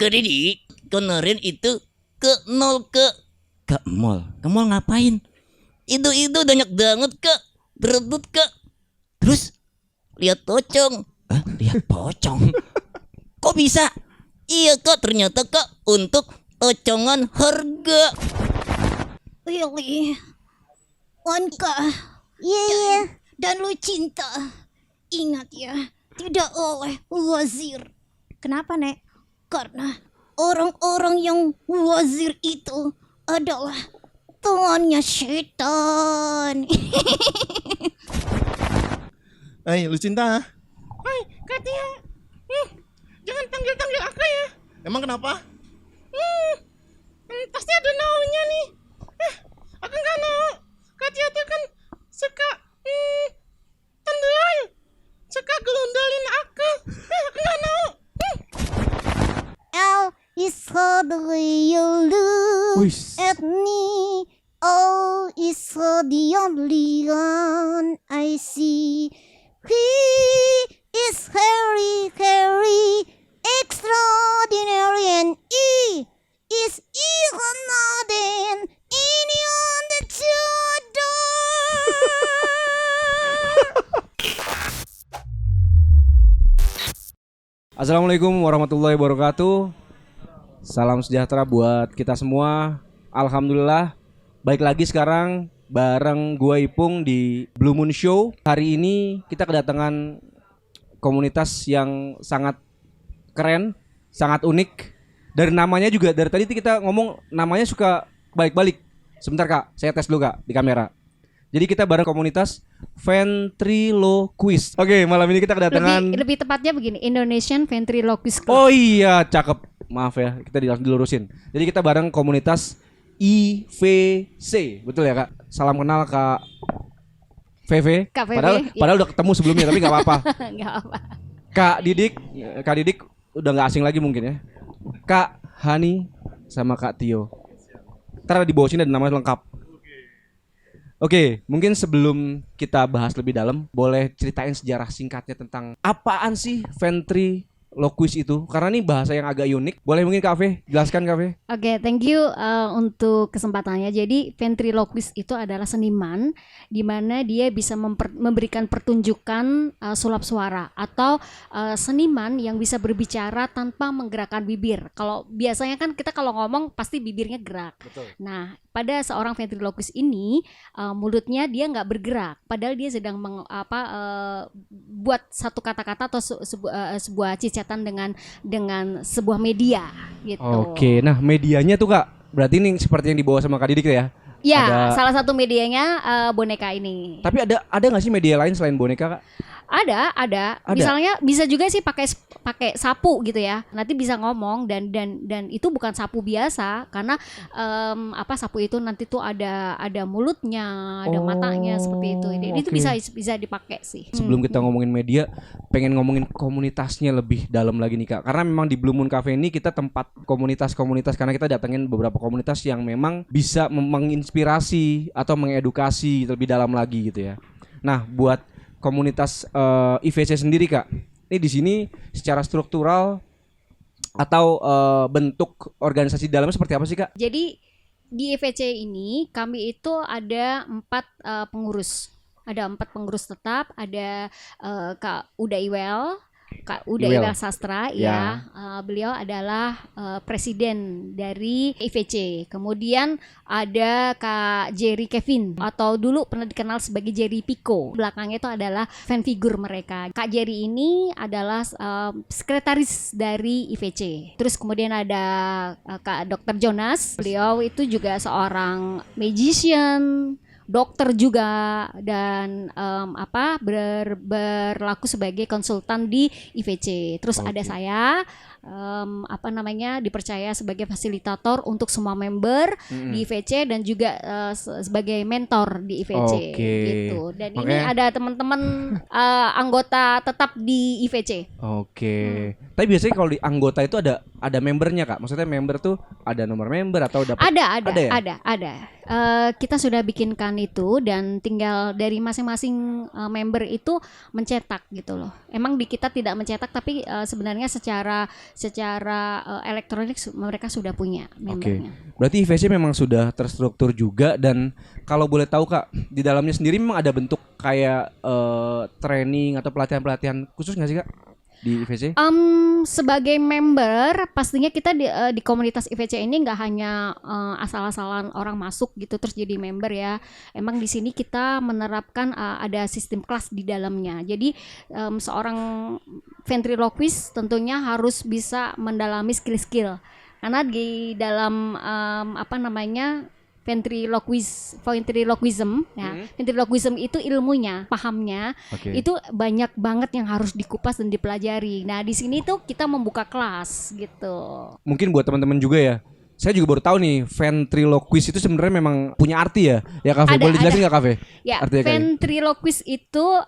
Kak Didi, kemarin itu ke mall. Ke mall ngapain? Itu banyak banget Kak, berebut Kak. Terus lihat pocong. Lihat pocong? Kok bisa? Iya Kak, ternyata Kak untuk pocongan harga. Really? Wanka. Iya. Dan lu cinta. Ingat ya, tidak oleh wazir. Kenapa, Nek? Karena orang-orang yang wazir itu adalah tuannya setan. Hai, Lucinta. Hai, Katia. Jangan panggil-panggil aku ya. Emang kenapa? Pasti ada naunya nih. Aku nggak mau. Katia tuh kan suka tendelan. Suka gelundalin aku. Aku nggak mau. L is for the way you look at me. O is for the only one I see. He is very, very extraordinary, and E is even more than anyone that you adore. Assalamualaikum warahmatullahi wabarakatuh. Salam sejahtera buat kita semua. Alhamdulillah, baik lagi sekarang bareng gua Ipung di Blue Moon Show. Hari ini kita kedatangan komunitas yang sangat keren, sangat unik. Dari namanya juga, dari tadi kita ngomong namanya suka balik-balik. Sebentar Kak, saya tes dulu Kak di kamera. Jadi kita bareng komunitas Ventriloquist. Oke, malam ini kita kedatangan Lebih tepatnya begini, Indonesian Ventriloquist Club. Oh iya, cakep. Maaf ya, kita dilurusin. Jadi kita bareng komunitas IVC. Betul ya, Kak? Salam kenal Kak VV. Kak VV, Padahal udah ketemu sebelumnya tapi nggak apa-apa. Nggak apa. Kak Didik udah nggak asing lagi mungkin ya. Kak Hani sama Kak Tio. Ntar di bawah sini ada nama lengkap. Oke, mungkin sebelum kita bahas lebih dalam, boleh ceritain sejarah singkatnya tentang apaan sih ventriloquist itu? Karena ini bahasa yang agak unik. Boleh mungkin Kak V, jelaskan Kak V. Oke, thank you untuk kesempatannya. Jadi ventriloquist itu adalah seniman di mana dia bisa memberikan pertunjukan sulap suara atau seniman yang bisa berbicara tanpa menggerakkan bibir. Kalau biasanya kan kita kalau ngomong pasti bibirnya gerak. Betul. Nah, pada seorang ventriloquist ini mulutnya dia nggak bergerak, padahal dia sedang buat satu kata-kata atau sebuah cicatan dengan sebuah media gitu. Oke, nah medianya tuh Kak, berarti ini seperti yang dibawa sama Kak Didik ya? Ya, salah satu medianya boneka ini. Tapi ada nggak sih media lain selain boneka Kak? Ada. Misalnya bisa juga sih pakai sapu gitu ya. Nanti bisa ngomong dan itu bukan sapu biasa karena sapu itu nanti tuh ada mulutnya, ada matanya seperti itu. Jadi itu bisa dipakai sih. Sebelum kita ngomongin media, pengen ngomongin komunitasnya lebih dalam lagi nih Kak. Karena memang di Blue Moon Cafe ini kita tempat komunitas-komunitas, karena kita datengin beberapa komunitas yang memang bisa menginspirasi atau mengedukasi lebih dalam lagi gitu ya. Nah, buat komunitas IVC sendiri Kak, ini di sini secara struktural atau bentuk organisasi dalamnya seperti apa sih Kak? Jadi di IVC ini kami itu ada 4 pengurus. Ada 4 pengurus tetap, ada Kak Uda Iwel Sastra ya. Beliau adalah presiden dari IVC. Kemudian ada Kak Jerry Kevin atau dulu pernah dikenal sebagai Jerry Pico. Belakangnya itu adalah fan figure mereka. Kak Jerry ini adalah sekretaris dari IVC. Terus kemudian ada Kak Dr. Jonas. Beliau itu juga seorang magician, dokter juga, dan berlaku sebagai konsultan di IVC. Terus ada saya dipercaya sebagai fasilitator untuk semua member di IVC dan juga sebagai mentor di IVC gitu. Dan makanya, ini ada teman-teman anggota tetap di IVC. Tapi biasanya kalau di anggota itu ada membernya Kak. Maksudnya member tuh ada nomor member atau dapat? Ada ya? ada. Kita sudah bikinkan itu dan tinggal dari masing-masing member itu mencetak gitu loh. Emang di kita tidak mencetak tapi sebenarnya secara elektronik mereka sudah punya membernya. Berarti IVC memang sudah terstruktur juga, dan kalau boleh tahu Kak, di dalamnya sendiri memang ada bentuk kayak training atau pelatihan-pelatihan khusus nggak sih Kak di IVC? Sebagai member pastinya kita di komunitas IVC ini nggak hanya asal-asalan orang masuk gitu terus jadi member ya. Emang di sini kita menerapkan ada sistem kelas di dalamnya. Jadi seorang ventriloquist tentunya harus bisa mendalami skill-skill. Karena di dalam ventriloquism ya. Ventriloquism itu ilmunya, pahamnya itu banyak banget yang harus dikupas dan dipelajari. Nah, di sini tuh kita membuka kelas gitu. Mungkin buat teman-teman juga ya. Saya juga baru tahu nih, ventriloquist itu sebenarnya memang punya arti ya. Ya Kafe, boleh dijelasin nggak Kafe? Ya, ventriloquist itu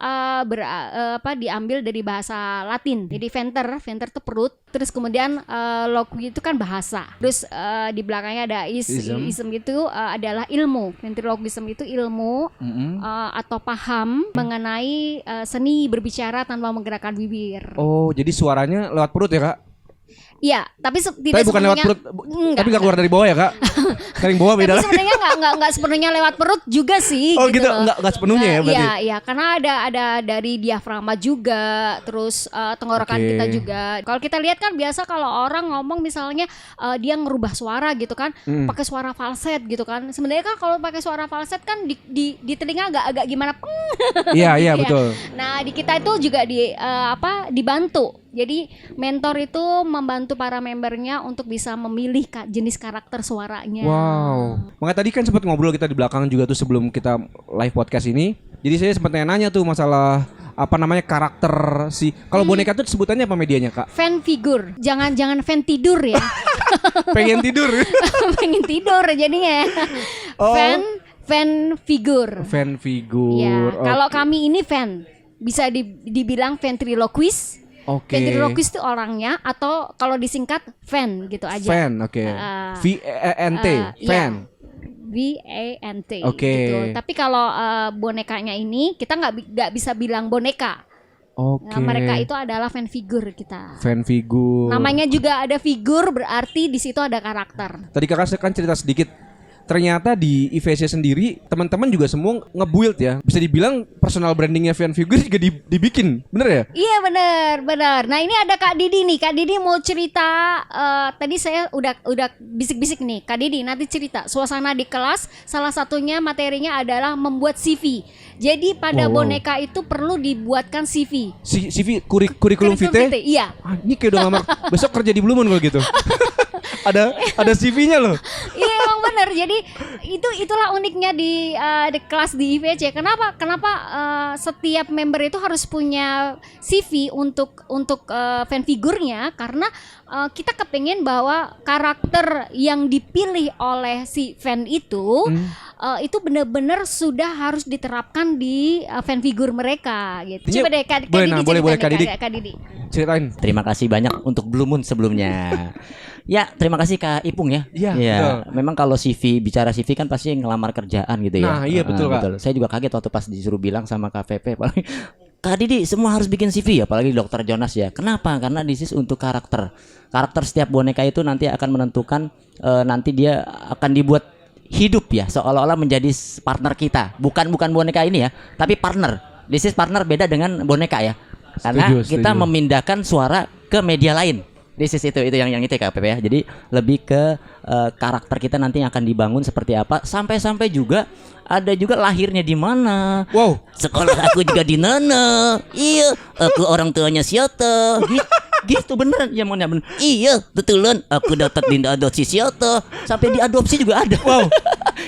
diambil dari bahasa Latin. Jadi venter itu perut. Terus kemudian loqui itu kan bahasa. Terus di belakangnya ada ism itu adalah ilmu. Ventriloquism itu ilmu atau paham mengenai seni berbicara tanpa menggerakkan bibir. Oh, jadi suaranya lewat perut ya Kak? Iya, tapi tidak bukan lewat perut, tapi nggak keluar dari bawah ya Kak? Sering bawah beda. Tapi sebenarnya nggak sepenuhnya lewat perut juga sih. Oh gitu, nggak sepenuhnya ya berarti? Iya, karena ada dari diafragma juga, terus tenggorokan kita juga. Kalau kita lihat kan biasa kalau orang ngomong misalnya dia ngerubah suara gitu kan, pakai suara falset gitu kan. Sebenarnya kan kalau pakai suara falset kan di telinga agak gimana? Iya betul. Nah di kita itu juga dibantu. Jadi mentor itu membantu para membernya untuk bisa memilih jenis karakter suaranya. Wow. Makanya tadi kan sempat ngobrol kita di belakang juga tuh sebelum kita live podcast ini. Jadi saya sempat nanya tuh masalah karakter si. Kalau boneka tuh sebutannya apa medianya Kak? Fan figure. Jangan fan tidur ya. Pengen tidur. Pengen tidur jadinya. Fan figure. Fan figure. Ya, kalau kami ini fan bisa dibilang ventriloquist. Ventriloquist itu orangnya atau kalau disingkat fan gitu aja. Fan, V-A-N-T, fan. V-A-N-T. Gitu. Tapi kalau bonekanya ini kita nggak bisa bilang boneka. Nah, mereka itu adalah fan figure kita. Fan figure. Namanya juga ada figur, berarti di situ ada karakter. Tadi Kakak kan cerita sedikit. Ternyata di IVC sendiri teman-teman juga semua nge-build ya. Bisa dibilang personal brandingnya fan figure juga dibikin, bener ya? Iya bener. Nah ini ada Kak Didi nih. Kak Didi mau cerita. Tadi saya udah bisik-bisik nih. Kak Didi nanti cerita suasana di kelas. Salah satunya materinya adalah membuat CV. Jadi pada boneka itu perlu dibuatkan CV. CV kurikulum vitae? Iya. Ini kayak udah ngelamar besok kerja di Blue Moon kalau gitu. ada CV-nya loh. Iya emang benar. Jadi itulah uniknya di kelas di IVC. Kenapa setiap member itu harus punya CV untuk fan figurnya, karena kita kepengen bahwa karakter yang dipilih oleh si fan itu benar-benar sudah harus diterapkan di fan figur mereka gitu. Coba deh Kak Didi. Ceritain. Terima kasih banyak untuk Blue Moon sebelumnya. Ya, terima kasih Kak Ipung ya. Iya. Memang kalau bicara CV kan pasti ngelamar kerjaan gitu ya. Nah, iya betul Kak. Betul. Saya juga kaget waktu pas disuruh bilang sama Kak Pepe, Kak Didi semua harus bikin CV, apalagi Dr. Jonas ya. Kenapa? Karena this is untuk karakter. Karakter setiap boneka itu nanti akan menentukan nanti dia akan dibuat hidup ya, seolah-olah menjadi partner kita. Bukan boneka ini ya, tapi partner. This is partner, beda dengan boneka ya. Karena kita memindahkan suara ke media lain. This is itu yang itu Kak Pepe ya. Jadi lebih ke karakter kita nanti yang akan dibangun seperti apa, sampai juga ada juga lahirnya di mana. Wow. Sekolah aku juga di Nana. Iya, aku orang tuanya Siota. Gitu beneran ya bener. Iya, betulan aku dapat diadopsi Siota. Sampai diadopsi juga ada. Wow.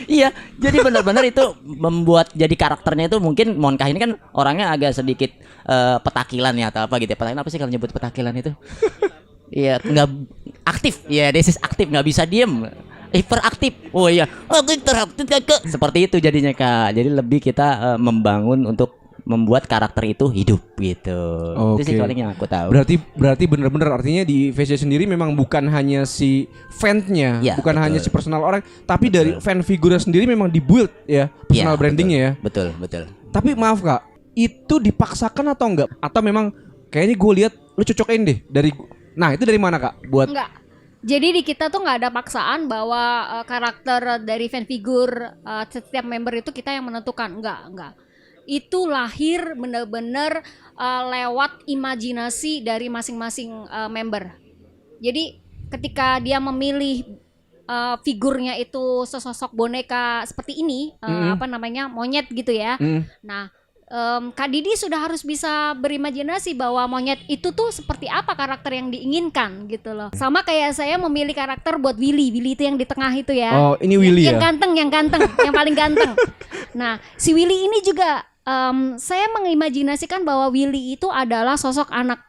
Iya, jadi benar-benar itu membuat jadi karakternya itu mungkin Monkah ini kan orangnya agak sedikit petakilan ya atau apa gitu. Petakilan apa sih kalau nyebut petakilan itu? Iya, nggak aktif. Ya, this is aktif, nggak bisa diem. Hiperaktif. Oh iya, aku interaktif Kak. Seperti itu jadinya Kak. Jadi lebih kita membangun untuk membuat karakter itu hidup gitu. Itu sih Oke. paling yang aku tahu. Berarti bener-bener artinya di VC sendiri memang bukan hanya si fansnya, Ya, bukan betul. hanya si personal orang, tapi dari fan figurnya sendiri memang dibuild ya personal Iya, brandingnya ya. Betul. Tapi maaf Kak, itu dipaksakan atau enggak? Atau memang kayaknya gue lihat lu cocokin deh dari. Nah itu dari mana Kak? Buat Enggak. Jadi di kita tuh nggak ada paksaan bahwa karakter dari fan figure setiap member itu kita yang menentukan. Enggak. Itu lahir bener-bener lewat imajinasi dari masing-masing member. Jadi ketika dia memilih figurnya itu sesosok boneka seperti ini, monyet gitu ya. Nah, Kak Didi sudah harus bisa berimajinasi bahwa monyet itu tuh seperti apa karakter yang diinginkan gitu loh. Sama kayak saya memilih karakter buat Willy itu yang di tengah itu ya. Oh, ini Willy yang ya? ganteng, yang paling ganteng. Nah, si Willy ini juga saya mengimajinasikan bahwa Willy itu adalah sosok anak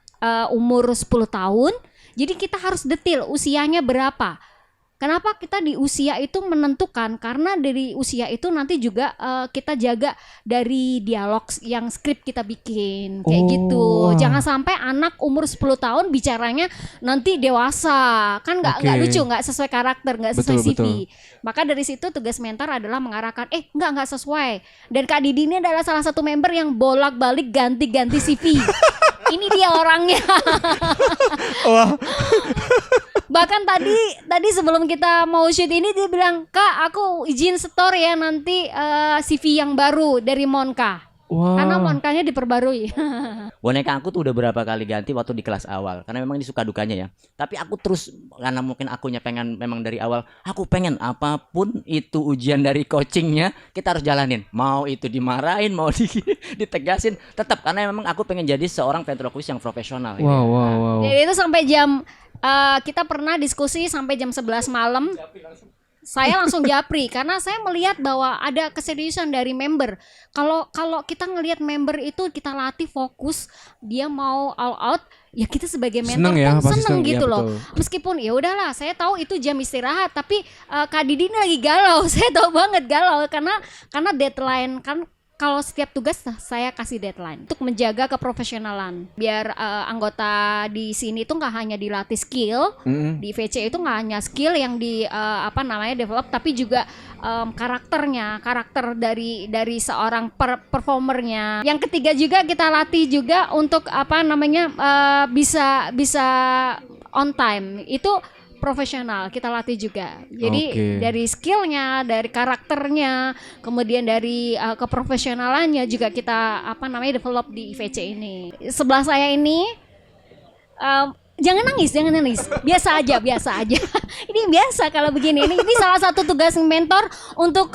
umur 10 tahun. Jadi kita harus detail usianya berapa. Kenapa kita di usia itu menentukan? Karena dari usia itu nanti juga kita jaga dari dialog yang skrip kita bikin kayak gitu. Jangan sampai anak umur 10 tahun bicaranya nanti dewasa. Kan nggak lucu, nggak sesuai karakter, nggak sesuai CV. Betul. Maka dari situ tugas mentor adalah mengarahkan nggak sesuai. Dan Kak Didi ini adalah salah satu member yang bolak-balik ganti-ganti CV. Ini dia orangnya. Bahkan tadi sebelum kita mau shoot ini dia bilang, "Kak, aku izin setor ya nanti CV yang baru dari Monka." Wah. Karena Monkanya diperbarui. Boneka aku tuh udah berapa kali ganti waktu di kelas awal. Karena memang ini suka dukanya ya. Tapi aku terus, karena mungkin akunya pengen memang dari awal, aku pengen apapun itu ujian dari coachingnya kita harus jalanin. Mau itu dimarahin, mau ditegasin, tetap. Karena memang aku pengen jadi seorang ventriloquist yang profesional. gitu. Wow. Jadi itu sampai jam kita pernah diskusi sampai jam 11 malam. Saya langsung japri karena saya melihat bahwa ada keseriusan dari member. Kalau kita ngelihat member itu kita latih fokus, dia mau all out, ya kita sebagai mentor Seneng ya, pun pasti seneng seneng, gitu ya, loh. betul. Meskipun ya udahlah, saya tahu itu jam istirahat, tapi Kak Didi ini lagi galau. Saya tahu banget galau karena deadline kan. Kalau setiap tugas saya kasih deadline untuk menjaga keprofesionalan. Biar anggota di sini tuh nggak hanya dilatih skill, di VC itu nggak hanya skill yang di develop, tapi juga karakter dari seorang performernya. Yang ketiga juga kita latih juga untuk bisa on time. Itu profesional kita latih juga. Jadi dari skillnya, dari karakternya, kemudian dari keprofesionalannya juga kita develop di IVC ini. Sebelah saya ini jangan nangis. Biasa aja. Ini biasa kalau begini. Ini salah satu tugas mentor untuk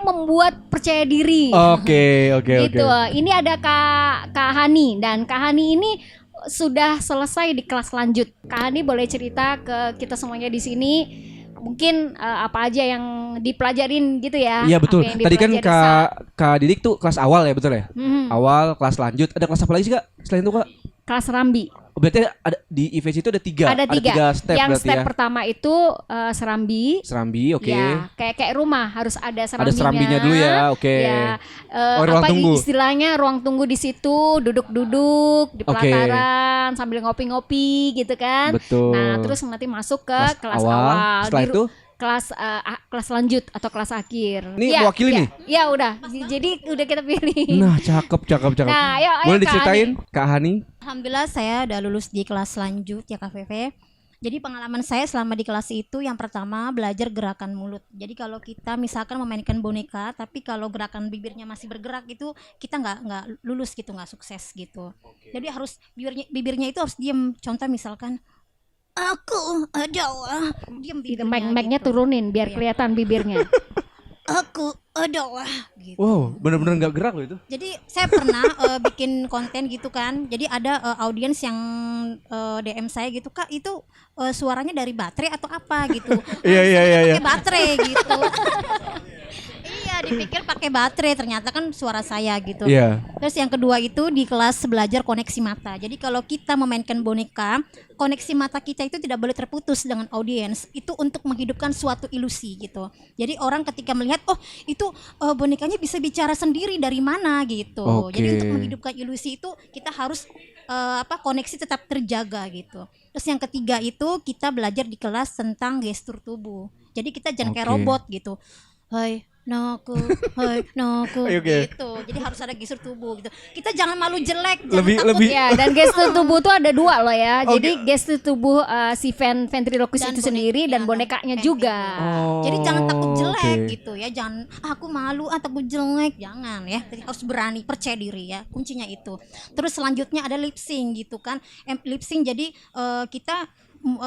membuat percaya diri. Oke. Gitu. Ini ada Kak Hani, dan Kak Hani ini sudah selesai di kelas lanjut. Kak Hani boleh cerita ke kita semuanya di sini mungkin apa aja yang dipelajarin gitu ya. Iya betul. Tadi kan Kak Didik tuh kelas awal ya, betul ya? Awal, kelas lanjut. Ada kelas apa lagi sih Kak? Selain itu Kak? Kelas Serambi. Berarti ada di IVC itu ada tiga. Ada tiga step yang berarti step ya. pertama itu Serambi. Serambi, oke. Ya, kayak rumah harus ada serambinya. Ada serambinya dulu ya, oke. Ya, ruang tunggu. Istilahnya ruang tunggu di situ, duduk-duduk di pelataran sambil ngopi-ngopi gitu kan. Betul. Nah, terus nanti masuk ke kelas awal. Setelah itu kelas lanjut atau kelas akhir. Ini mewakili nih? Ya udah. Jadi udah kita pilih. Nah, cakep. Nah, ayo, boleh Kak diceritain Kak Hani? Alhamdulillah saya udah lulus di kelas lanjut ya Kak Feve. Jadi pengalaman saya selama di kelas itu yang pertama belajar gerakan mulut. Jadi kalau kita misalkan memainkan boneka, tapi kalau gerakan bibirnya masih bergerak itu kita nggak lulus gitu, nggak sukses gitu. Jadi harus bibirnya itu harus diem. Contoh misalkan aku adalah diem bibirnya. Mic-nya gitu. turunin biar kelihatan bibirnya. Aku adalah gitu. Wow, bener-bener nggak gerak loh itu. Jadi saya pernah bikin konten gitu kan. Jadi ada audiens yang DM saya gitu, Kak itu suaranya dari baterai atau apa gitu. Iya. Pakai baterai gitu. Iya, dipikir pakai baterai, ternyata kan suara saya gitu. Iya. Terus yang kedua itu di kelas belajar koneksi mata. Jadi kalau kita memainkan boneka, koneksi mata kita itu tidak boleh terputus dengan audiens. Itu untuk menghidupkan suatu ilusi gitu. Jadi orang ketika melihat, oh itu bonekanya bisa bicara sendiri dari mana gitu. Oke. Jadi untuk menghidupkan ilusi itu kita harus koneksi tetap terjaga gitu. Terus yang ketiga itu kita belajar di kelas tentang gestur tubuh. Jadi kita jangan kayak Oke. robot gitu. Hai naku Oke. gitu. Jadi harus ada gestur tubuh gitu. Kita jangan malu jelek, jangan takut Lebih Ya, dan gestur tubuh tuh ada dua loh ya. Jadi gestur tubuh si ventriloquist Dan itu sendiri dan bonekanya juga. Jadi jangan takut jelek oke. gitu ya. Jangan aku malu takut jelek, jangan ya. Jadi harus berani, percaya diri ya. Kuncinya itu. Terus selanjutnya ada lip sync gitu kan. Lip sync jadi kita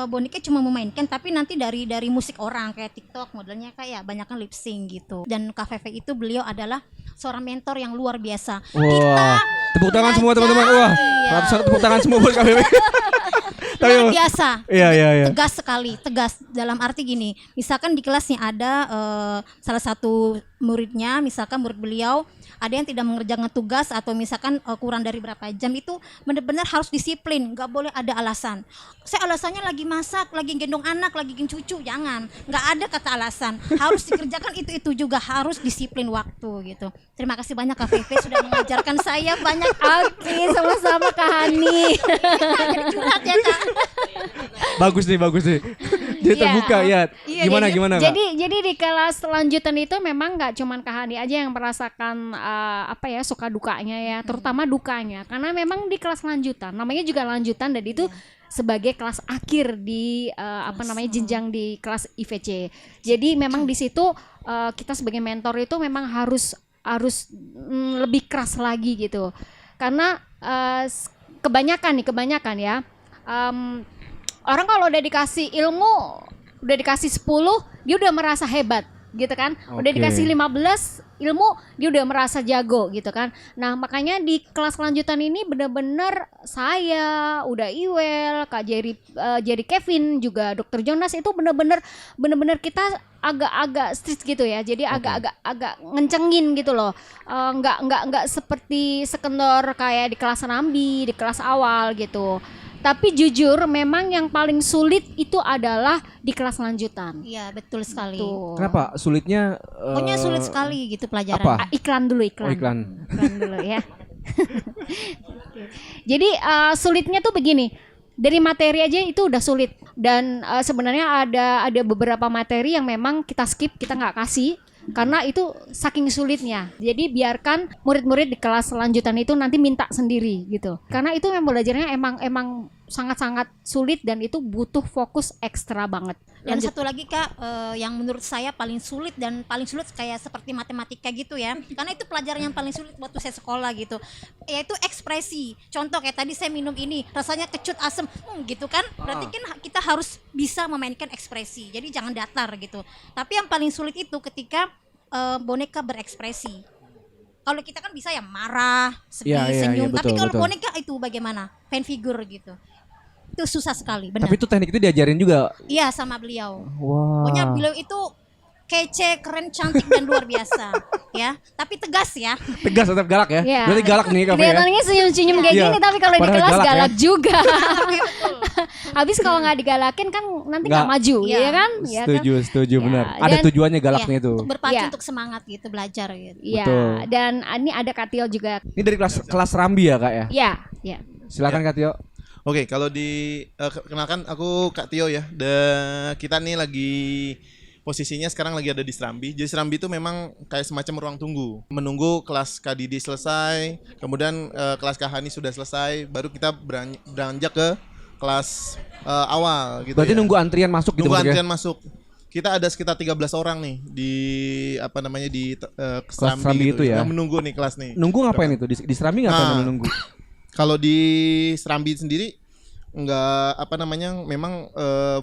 boneka cuma memainkan tapi nanti dari musik orang kayak TikTok modelnya kayak banyak lip sync gitu. Dan Kak Feve itu beliau adalah seorang mentor yang luar biasa. Wah, tepuk tangan semua teman-teman. Wah, Iya. ratusan tepuk tangan semua buat KBB. Luar biasa. Iya. Tegas sekali, tegas dalam arti gini. Misalkan di kelasnya ada salah satu muridnya, misalkan murid beliau ada yang tidak mengerjakan tugas atau misalkan kurang dari berapa jam, itu benar-benar harus disiplin, nggak boleh ada alasan. Saya alasannya lagi masak, lagi gendong anak, lagi gendong cucu, jangan. Nggak ada kata alasan. Harus dikerjakan itu juga harus disiplin waktu gitu. Terima kasih banyak Kak Feve sudah mengajarkan saya banyak. Oke, sama-sama Kak Hani. Jadi curhat ya Kak. Bagus nih. Jadi Iya. terbuka ya. Iya, Gimana Kak? Jadi di kelas lanjutan itu memang nggak cuman Kak Hani aja yang merasakan suka dukanya ya, terutama dukanya. Karena memang di kelas lanjutan, namanya juga lanjutan dan itu sebagai kelas akhir di jenjang di kelas IVC. Jadi memang di situ kita sebagai mentor itu memang harus lebih keras lagi gitu. Karena kebanyakan ya. Orang kalau udah dikasih ilmu, udah dikasih 10, dia udah merasa hebat gitu kan. Udah Oke. dikasih 15 ilmu, dia udah merasa jago gitu kan. Nah, makanya di kelas lanjutan ini benar-benar saya, udah Iwel, Kak Jerry Kevin, juga Dr. Jonas itu benar-benar kita agak strict gitu ya. Jadi agak ngencengin gitu loh. Enggak seperti sekendor kayak di kelas Rambi, di kelas awal gitu. Tapi jujur memang yang paling sulit itu adalah di kelas lanjutan. Iya, betul sekali. Tuh. Kenapa sulitnya? Pokoknya sulit sekali gitu pelajaran. apa? Iklan dulu. Oh, iklan. Iklan dulu ya. Jadi sulitnya tuh begini. Dari materi aja itu udah sulit. Dan sebenarnya ada beberapa materi yang memang kita skip, kita nggak kasih. Karena itu saking sulitnya. Jadi biarkan murid-murid di kelas lanjutan itu nanti minta sendiri gitu. Karena itu memang belajarnya emang sangat-sangat sulit dan itu butuh fokus ekstra banget. Dan Lanjut. satu lagi Kak, yang menurut saya paling sulit kayak seperti matematika gitu ya. Karena itu pelajaran yang paling sulit waktu saya sekolah gitu. Yaitu ekspresi. Contoh kayak tadi saya minum ini, rasanya kecut asem, gitu kan. Berarti kan kita harus bisa memainkan ekspresi. Jadi jangan datar gitu. Tapi yang paling sulit itu ketika boneka berekspresi. Kalau kita kan bisa ya marah, sedih, Iya, senyum. Tapi betul, kalau betul. boneka itu bagaimana? Fan figure gitu. Itu susah sekali, benar. Tapi itu teknik itu diajarin juga. Iya, sama beliau. Wah. Pokoknya beliau itu kece, keren, cantik dan luar biasa ya. Tapi tegas ya. Tegas tetap galak ya. Iya. Berarti galak nih kafe ya. Kelihatannya senyum-senyum kayak Iya. gini tapi kalau di Padahal kelas galak ya. galak juga. Habis kalau nggak digalakin kan nanti nggak Nggak. maju, Iya. ya kan? Ya kan? Setuju Ya, benar. Ada dan- tujuannya galaknya Iya, itu. untuk berpacu, Iya. untuk semangat gitu, belajar gitu. Iya. Betul. Dan ini ada Katio juga. Ini dari kelas Rambi ya kak ya. Iya, iya. Silakan Kak Tio. Oke, kalau kenalkan aku Kak Tio ya. Kita nih lagi posisinya sekarang lagi ada di Serambi. Jadi Serambi itu memang kayak semacam ruang tunggu. Menunggu kelas Kak Didi selesai, kemudian kelas Kak Hani sudah selesai, baru kita beranjak ke kelas awal gitu. Berarti ya. nunggu antrian masuk gitu Nunggu bentuknya? antrian masuk. Kita ada sekitar 13 orang nih di Kelas Serambi Serambi gitu, itu ya? yang menunggu nih kelas nih. Nunggu ngapain itu? Di Serambi ngapain Nah. nunggu? Kalau di Serambi sendiri nggak apa namanya, memang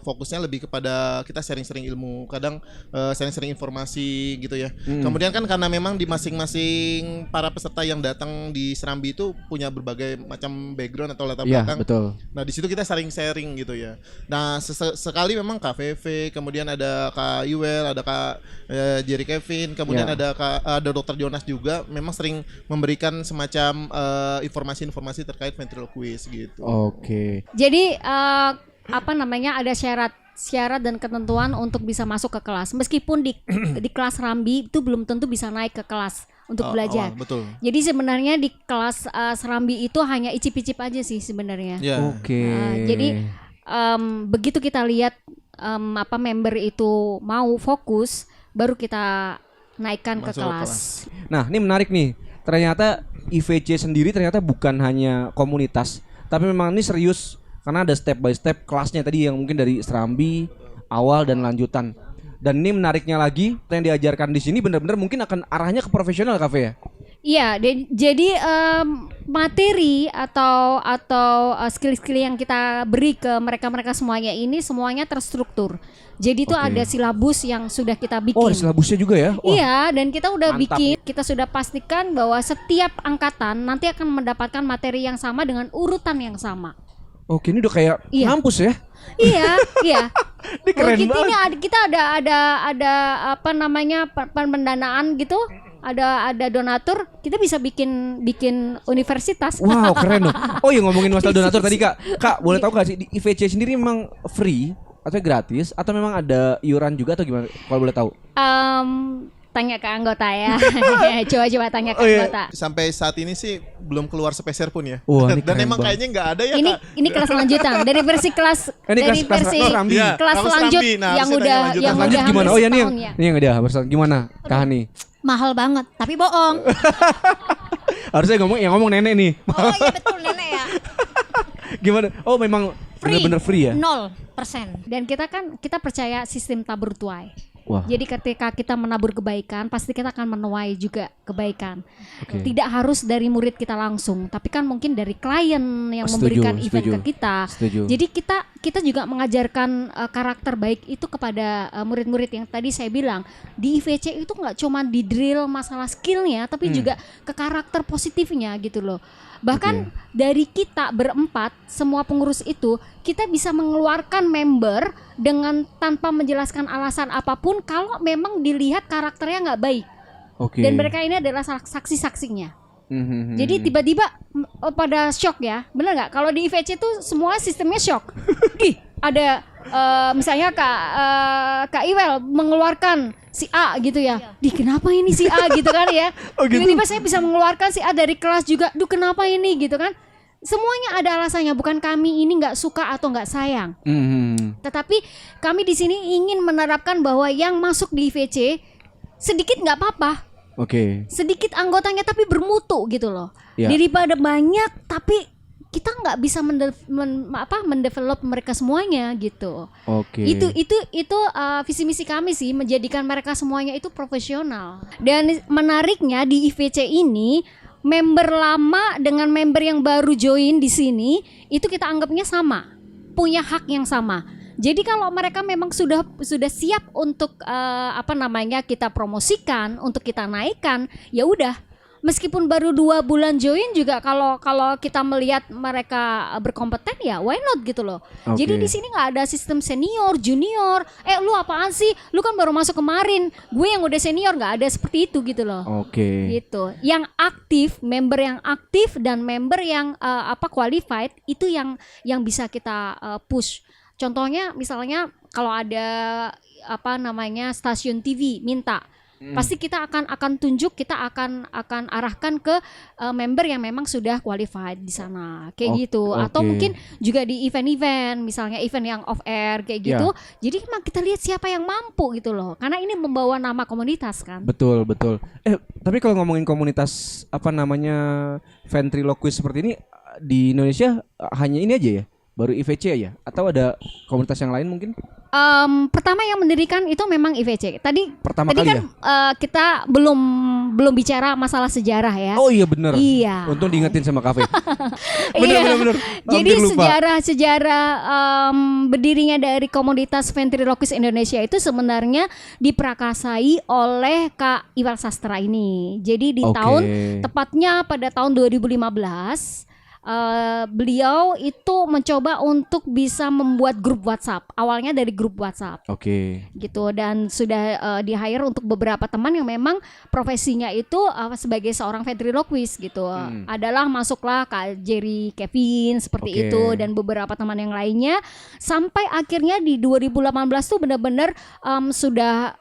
fokusnya lebih kepada kita sharing-sharing ilmu, kadang sharing-sharing informasi gitu ya. Kemudian kan karena memang di masing-masing para peserta yang datang di Serambi itu punya berbagai macam background atau latar Iya, belakang. betul. Nah di situ kita sharing-sharing gitu ya. Nah sekali memang Kak Veve, kemudian ada Kak Yuel, ada Kak Jerry Kevin, kemudian Ya. ada Dr. Jonas juga, memang sering memberikan semacam informasi-informasi terkait ventriloquist gitu. Oke. Jadi apa namanya, ada syarat dan ketentuan untuk bisa masuk ke kelas. Meskipun di kelas Serambi itu belum tentu bisa naik ke kelas untuk belajar. Betul. Jadi sebenarnya di kelas Serambi itu hanya icip-icip aja sih sebenarnya. Ya. Oke. Jadi begitu kita lihat apa member itu mau fokus, baru kita naikkan ke Masuk ke kelas. Nah, ini menarik nih. Ternyata IVC sendiri ternyata bukan hanya komunitas, tapi memang ini serius karena ada step by step kelasnya tadi yang mungkin dari Serambi, awal dan lanjutan. Dan ini menariknya lagi, yang diajarkan di sini benar-benar mungkin akan arahnya ke profesional Cafe ya. Iya, jadi materi atau skill-skill yang kita beri ke mereka semuanya ini semuanya terstruktur. Jadi itu Oke. ada silabus yang sudah kita bikin. Oh, ada silabusnya juga ya? Wah, Iya, dan kita udah mantap bikin, kita sudah pastikan bahwa setiap angkatan nanti akan mendapatkan materi yang sama dengan urutan yang sama. oke, ini udah kayak Iya. kampus ya? Iya, iya. Ini keren kita banget. ini kita ada apa namanya pendanaan gitu. Ada donatur, kita bisa bikin universitas. Wow, keren loh. Oh iya, ngomongin masalah donatur tadi Kak. Kak, boleh tahu gak sih di IVC sendiri memang free atau gratis atau memang ada iuran juga atau gimana? Kalau boleh tahu. Tanya ke anggota ya. Coba tanya ke Oh, iya. anggota. Sampai saat ini sih belum keluar sepeser pun ya. Wah, ini Dan keren emang banget. kayaknya nggak ada ya Ini Kak. ini kelas lanjutan dari versi kelas Ini dari kelas versi Serambi. Iya, kelas kelas lanjut Serambi. Nah, yang harusnya udah lanjut. yang Lanjut udah gimana? hampir Oh ya, setahun ya. ini yang udah gimana Kak Hani? Mahal banget, tapi bohong. Harusnya ngomong nenek nih. Oh iya betul nenek ya. Gimana? Oh memang benar-benar free ya? 0%. Dan kita percaya sistem tabur tuai. Wah. Jadi ketika kita menabur kebaikan, pasti kita akan menuai juga kebaikan. Oke. Tidak harus dari murid kita langsung, tapi kan mungkin dari klien yang Setuju, memberikan event setuju. ke kita. Setuju. Jadi kita juga mengajarkan karakter baik itu kepada murid-murid yang tadi saya bilang di IVC itu nggak cuma di drill masalah skillnya, tapi juga ke karakter positifnya gitu loh. Bahkan dari kita berempat semua pengurus itu kita bisa mengeluarkan member dengan tanpa menjelaskan alasan apapun kalau memang dilihat karakternya nggak baik. Oke. Dan mereka ini adalah saksi-saksinya. Mhm. Jadi tiba-tiba pada shock ya, bener nggak? Kalau di IVC itu semua sistemnya shock. Ih, ada misalnya Kak Iwel mengeluarkan si A gitu ya. Di kenapa ini si A gitu kan ya? Oh, gitu? Tiba-tiba saya bisa mengeluarkan si A dari kelas juga. Duh kenapa ini gitu kan? Semuanya ada alasannya. Bukan kami ini nggak suka atau nggak sayang. Mhm. Tetapi kami di sini ingin menerapkan bahwa yang masuk di IVC sedikit nggak apa-apa. Oke. Sedikit anggotanya tapi bermutu gitu loh. Ya. Daripada banyak tapi kita nggak bisa mendevelop mereka semuanya gitu. Oke. Itu visi misi kami sih, menjadikan mereka semuanya itu profesional. Dan menariknya di IVC ini member lama dengan member yang baru join di sini itu kita anggapnya sama, punya hak yang sama. Jadi kalau mereka memang sudah siap untuk kita promosikan, untuk kita naikkan, ya udah. Meskipun baru 2 bulan join juga kalau kita melihat mereka berkompeten ya why not gitu loh. Oke. Jadi di sini nggak ada sistem senior, junior. Lu apaan sih? Lu kan baru masuk kemarin. Gue yang udah senior, nggak ada seperti itu gitu loh. Oke. Gitu. Yang aktif, member yang aktif dan member yang qualified itu yang bisa kita push. Contohnya misalnya kalau ada stasiun TV minta, pasti kita akan tunjuk, kita akan arahkan ke member yang memang sudah qualified di sana kayak gitu. Atau oke. mungkin juga di event-event, misalnya event yang off air kayak gitu. Jadi memang kita lihat siapa yang mampu gitu loh. Karena ini membawa nama komunitas kan. Betul. Tapi kalau ngomongin komunitas ventriloquist seperti ini di Indonesia hanya ini aja ya? Baru IVC aja? Atau ada komunitas yang lain mungkin? Pertama yang mendirikan itu memang IVC. Tadi Pertama kali kan kita belum belum bicara masalah sejarah ya. Oh iya bener. Iya. Untung diingetin sama Cafe. Iya. Bener. Jadi Hampir lupa. sejarah berdirinya dari komunitas ventriloquist Indonesia itu sebenarnya diperakasai oleh Kak Iwal Sastra ini. Jadi di tepatnya pada tahun 2015 beliau itu mencoba untuk bisa membuat grup WhatsApp. Awalnya dari grup WhatsApp. Gitu, dan sudah di-hire untuk beberapa teman yang memang profesinya itu sebagai seorang ventriloquist gitu. Adalah masuklah Kak Jerry Kevin seperti itu dan beberapa teman yang lainnya sampai akhirnya di 2018 tuh benar-benar sudah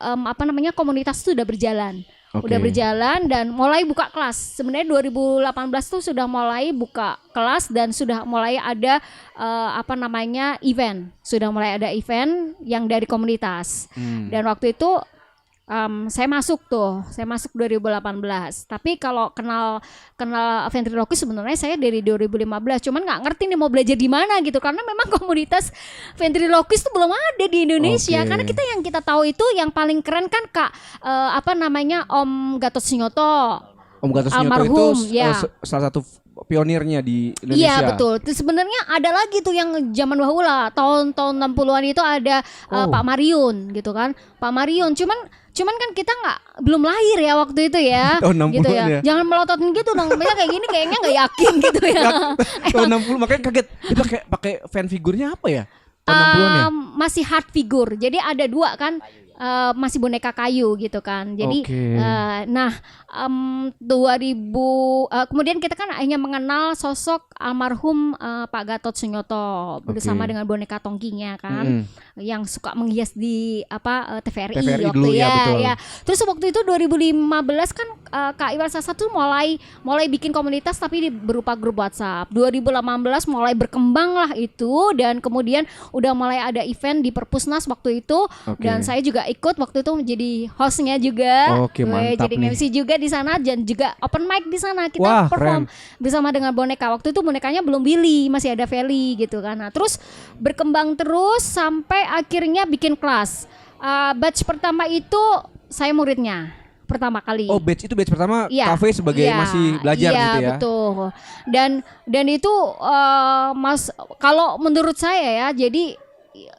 komunitas itu sudah berjalan. Udah berjalan dan mulai buka kelas. Sebenarnya 2018 tuh sudah mulai buka kelas dan sudah mulai ada event. Sudah mulai ada event yang dari komunitas. Dan waktu itu saya masuk 2018. Tapi kalau kenal ventriloquist sebenarnya saya dari 2015. Cuman nggak ngerti nih mau belajar di mana gitu karena memang komunitas ventriloquist itu belum ada di Indonesia. Karena yang kita tahu itu yang paling keren kan Om Gatot Sunyoto. Om Gatot Sunyoto almarhum, itu ya. Salah satu pionirnya di Indonesia. Iya betul. Sebenarnya ada lagi tuh yang zaman bahula tahun 60-an itu ada Pak Mariun gitu kan. Pak Mariun cuman kan kita belum lahir ya waktu itu ya. Tahun 60-an gitu ya. Jangan melototin gitu dong. Banyak kayak gini kayaknya nggak yakin gitu ya. Tahun 60 makanya kaget. Kita kayak pakai fan figurnya apa ya? Tahun 60-an ya? Masih hard figure. Jadi ada dua kan. Masih boneka kayu gitu kan. Jadi 2000 kemudian kita kan hanya mengenal sosok almarhum Pak Gatot Sunyoto bersama dengan boneka tongkinya kan yang suka menghias di TVRI waktu dulu, ya. Terus waktu itu 2015 kan Kak Iwal Sastra tuh mulai bikin komunitas tapi berupa grup WhatsApp. 2018 mulai berkembang lah itu dan kemudian udah mulai ada event di Perpusnas waktu itu dan saya juga ikut waktu itu menjadi hostnya juga. Mantap jadi nih. MC juga di sana dan juga open mic di sana kita perform bersama dengan boneka. Waktu itu bonekanya belum Billy, masih ada Feli gitu kan. Nah, terus berkembang terus sampai akhirnya bikin kelas. Batch pertama itu saya muridnya pertama kali. Oh, batch pertama Cafe sebagai masih belajar gitu ya. Iya, betul. Dan itu kalau menurut saya ya, jadi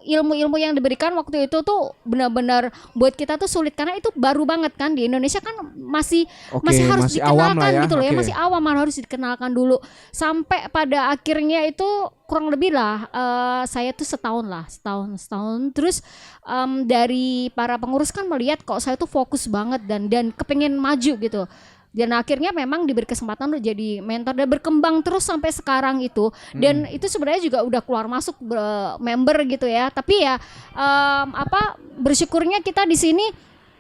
ilmu-ilmu yang diberikan waktu itu tuh benar-benar buat kita tuh sulit karena itu baru banget kan di Indonesia kan masih harus dikenalkan gitu loh ya, masih awam harus dikenalkan dulu sampai pada akhirnya itu kurang lebih lah saya tuh setahun terus dari para pengurus kan melihat kok saya tuh fokus banget dan kepengen maju gitu. Dan akhirnya memang diberi kesempatan untuk jadi mentor dan berkembang terus sampai sekarang itu. Dan itu sebenarnya juga udah keluar masuk member gitu ya. Tapi ya bersyukurnya kita di sini